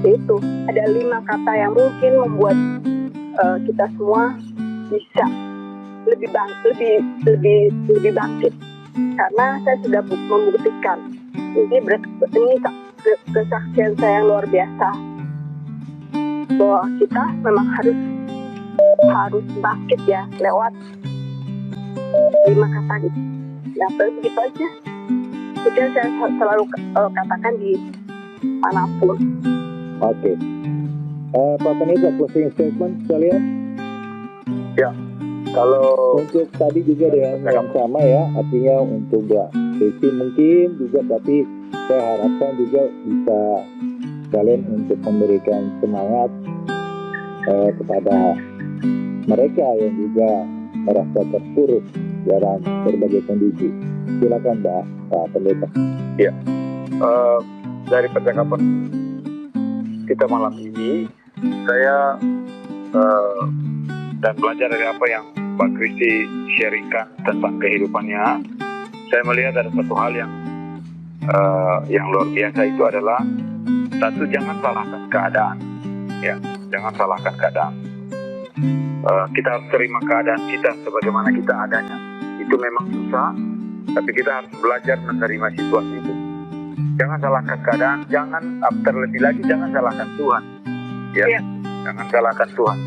Itu ada 5 kata yang mungkin membuat kita semua bisa lebih bangkit, karena saya sudah membuktikan ini kesaksian saya yang luar biasa bahwa kita memang harus bangkit ya lewat 5 kata gitu. Ya begitu aja. Itu yang saya selalu katakan di manapun. Oke. Pak Pendeta, closing statement sekalian. Ya. Kalau untuk tadi juga dengan yang sama ya, artinya untuk Mbak Desi mungkin juga, tapi saya harapkan juga bisa kalian untuk memberikan semangat kepada mereka yang juga merasa terpuruk dalam berbagai kondisi. Silakan Pak Pendeta. Ya, dari percakapan kita malam ini, saya dan belajar dari apa yang Pak Kristi sharingkan tentang kehidupannya, saya melihat ada satu hal yang luar biasa. Itu adalah satu, jangan salahkan keadaan, ya, jangan salahkan keadaan. Kita harus terima keadaan kita sebagaimana kita adanya. Itu memang susah, tapi kita harus belajar menerima situasi itu. Jangan salahkan keadaan, terlebih lagi jangan salahkan Tuhan, ya. Jangan salahkan Tuhan.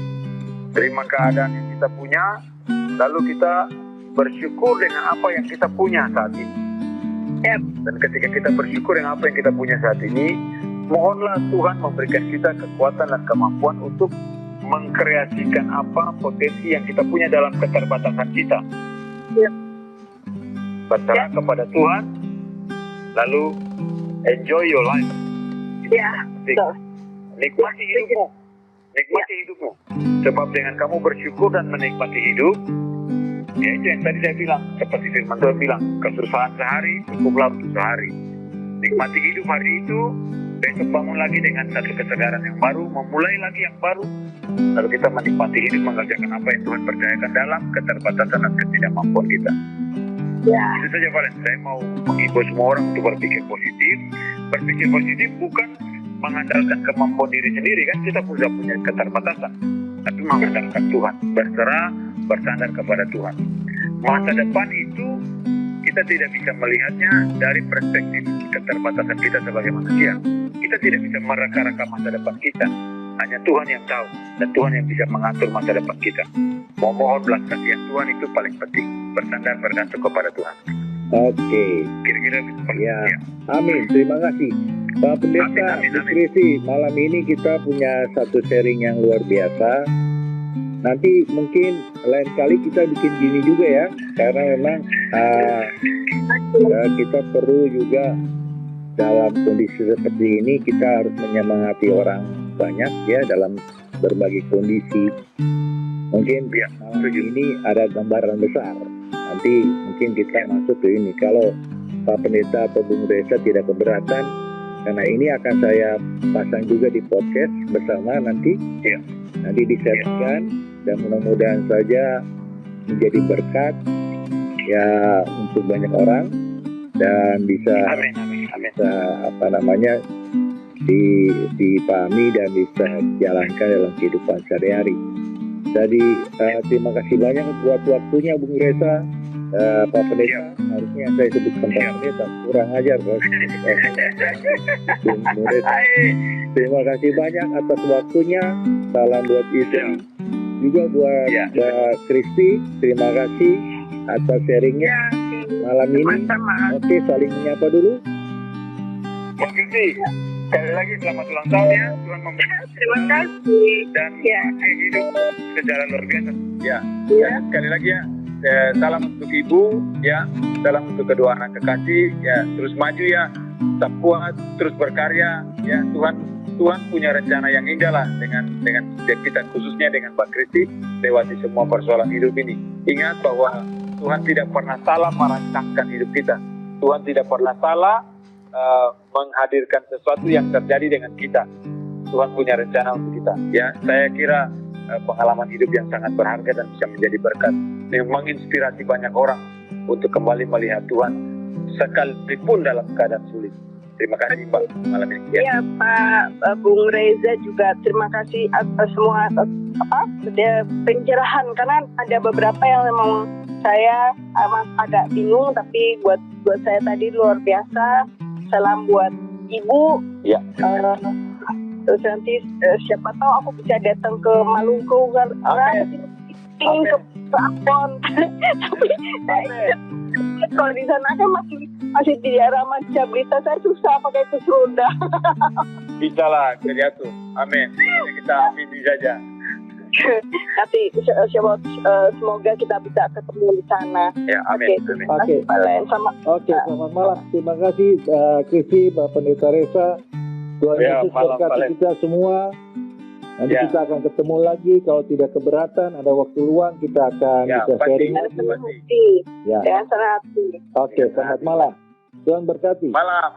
Terima keadaan yang kita punya, lalu kita bersyukur dengan apa yang kita punya saat ini. Dan ketika kita bersyukur dengan apa yang kita punya saat ini, mohonlah Tuhan memberikan kita kekuatan dan kemampuan untuk mengkreasikan apa potensi yang kita punya dalam keterbatasan kita. Berserah kepada Tuhan, lalu enjoy your life. Nikmati hidupmu. Nikmati hidupmu. Sebab dengan kamu bersyukur dan menikmati hidup, ya itu yang tadi saya bilang, seperti firman Tuhan bilang, kesusahan sehari cukuplah untuk sehari. nikmati hidup hari itu, besok bangun lagi dengan satu kesegaran yang baru, memulai lagi yang baru, lalu kita menikmati hidup, mengerjakan apa yang Tuhan percayakan dalam keterbatasan dan ketidakmampuan kita. Ya. Itu saja Valen, saya mau mengimbau semua orang untuk berpikir positif. Berpikir positif bukan mengandalkan kemampuan diri sendiri, kan kita sudah punya keterbatasan, tapi mengandalkan Tuhan, berserah, bersandar kepada Tuhan. Masa depan itu kita tidak bisa melihatnya dari perspektif keterbatasan kita sebagai manusia. Kita tidak bisa mereka-reka masa depan kita. Hanya Tuhan yang tahu, dan Tuhan yang bisa mengatur masa depan kita. Mohon belas kasihan Tuhan itu paling penting. Bersandar, bergantung kepada Tuhan. Oke. Kira-kira seperti Ya. itu. Amin. Terima kasih. Pak Pendeta Krisi, malam ini kita punya satu sharing yang luar biasa. Nanti mungkin lain kali kita bikin gini juga ya, karena memang kita perlu juga dalam kondisi seperti ini kita harus menyemangati orang banyak ya dalam berbagai kondisi. Mungkin malam ini ada gambaran besar. Nanti mungkin kita masuk ke ini. Kalau Pak Pendeta atau Bung Reza tidak keberatan, karena ini akan saya pasang juga di podcast bersama nanti. Ya. Nanti di-share-kan dan mudah-mudahan saja menjadi berkat ya untuk banyak orang dan bisa Amin, amin, amin. bisa dipahami dan bisa dijalankan dalam kehidupan sehari-hari. Jadi terima kasih banyak buat waktunya Bung Reza, Pak Pendeta. Harusnya saya sebutkan Pak Pendeta, kurang ajar Bung Reza. Terima kasih banyak atas waktunya. Salam buat istri, juga buat Mbak Kristi. Terima kasih atas sharingnya malam ini. Oke, saling menyapa dulu. Mbak Kristi, sekali lagi selamat ulang tahun ya. Tuhan memberkati. Terima kasih. Dan hidup secara luar biasa. Ya. Sekali lagi ya. Salam untuk ibu, ya. Salam untuk kedua anak kekasih, ya. Terus maju ya. Tetap kuat, terus berkarya, ya. Tuhan punya rencana yang indah lah dengan setiap kita, khususnya dengan Mbak Kristi lewati semua persoalan hidup ini. Ingat bahwa Tuhan tidak pernah salah merancangkan hidup kita. Tuhan tidak pernah salah menghadirkan sesuatu yang terjadi dengan kita. Tuhan punya rencana untuk kita. Ya, saya kira pengalaman hidup yang sangat berharga dan bisa menjadi berkat, yang menginspirasi banyak orang untuk kembali melihat Tuhan sekalipun dalam keadaan sulit. Terima kasih Pak malam ini. Ya Pak Bung Reza juga terima kasih atas semua pencerahan, karena ada beberapa yang memang saya agak bingung, tapi buat saya tadi luar biasa. Salam buat Ibu. Ya. Terus nanti siapa tahu aku bisa datang ke Maluku karena ingin ke Ambon. Tapi kalau di sana kan masih di daerah disabilitas, saya susah pakai kursi roda. Bisa lah, diatur. Amin. Kita amin saja. Nanti semoga kita bisa ketemu di sana. Ya, amin. Oke. Selamat malam. Terima kasih Kristi, Pak Pendeta Reza. Tuhan Yesus berkati kita semua. Nanti kita akan ketemu lagi. Kalau tidak keberatan, ada waktu luang, kita akan bisa sharing lagi. Dengan senang hati. Oke, selamat malam. Tuhan berkati. Malam.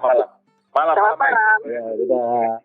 Selamat malam. Ya, dadah.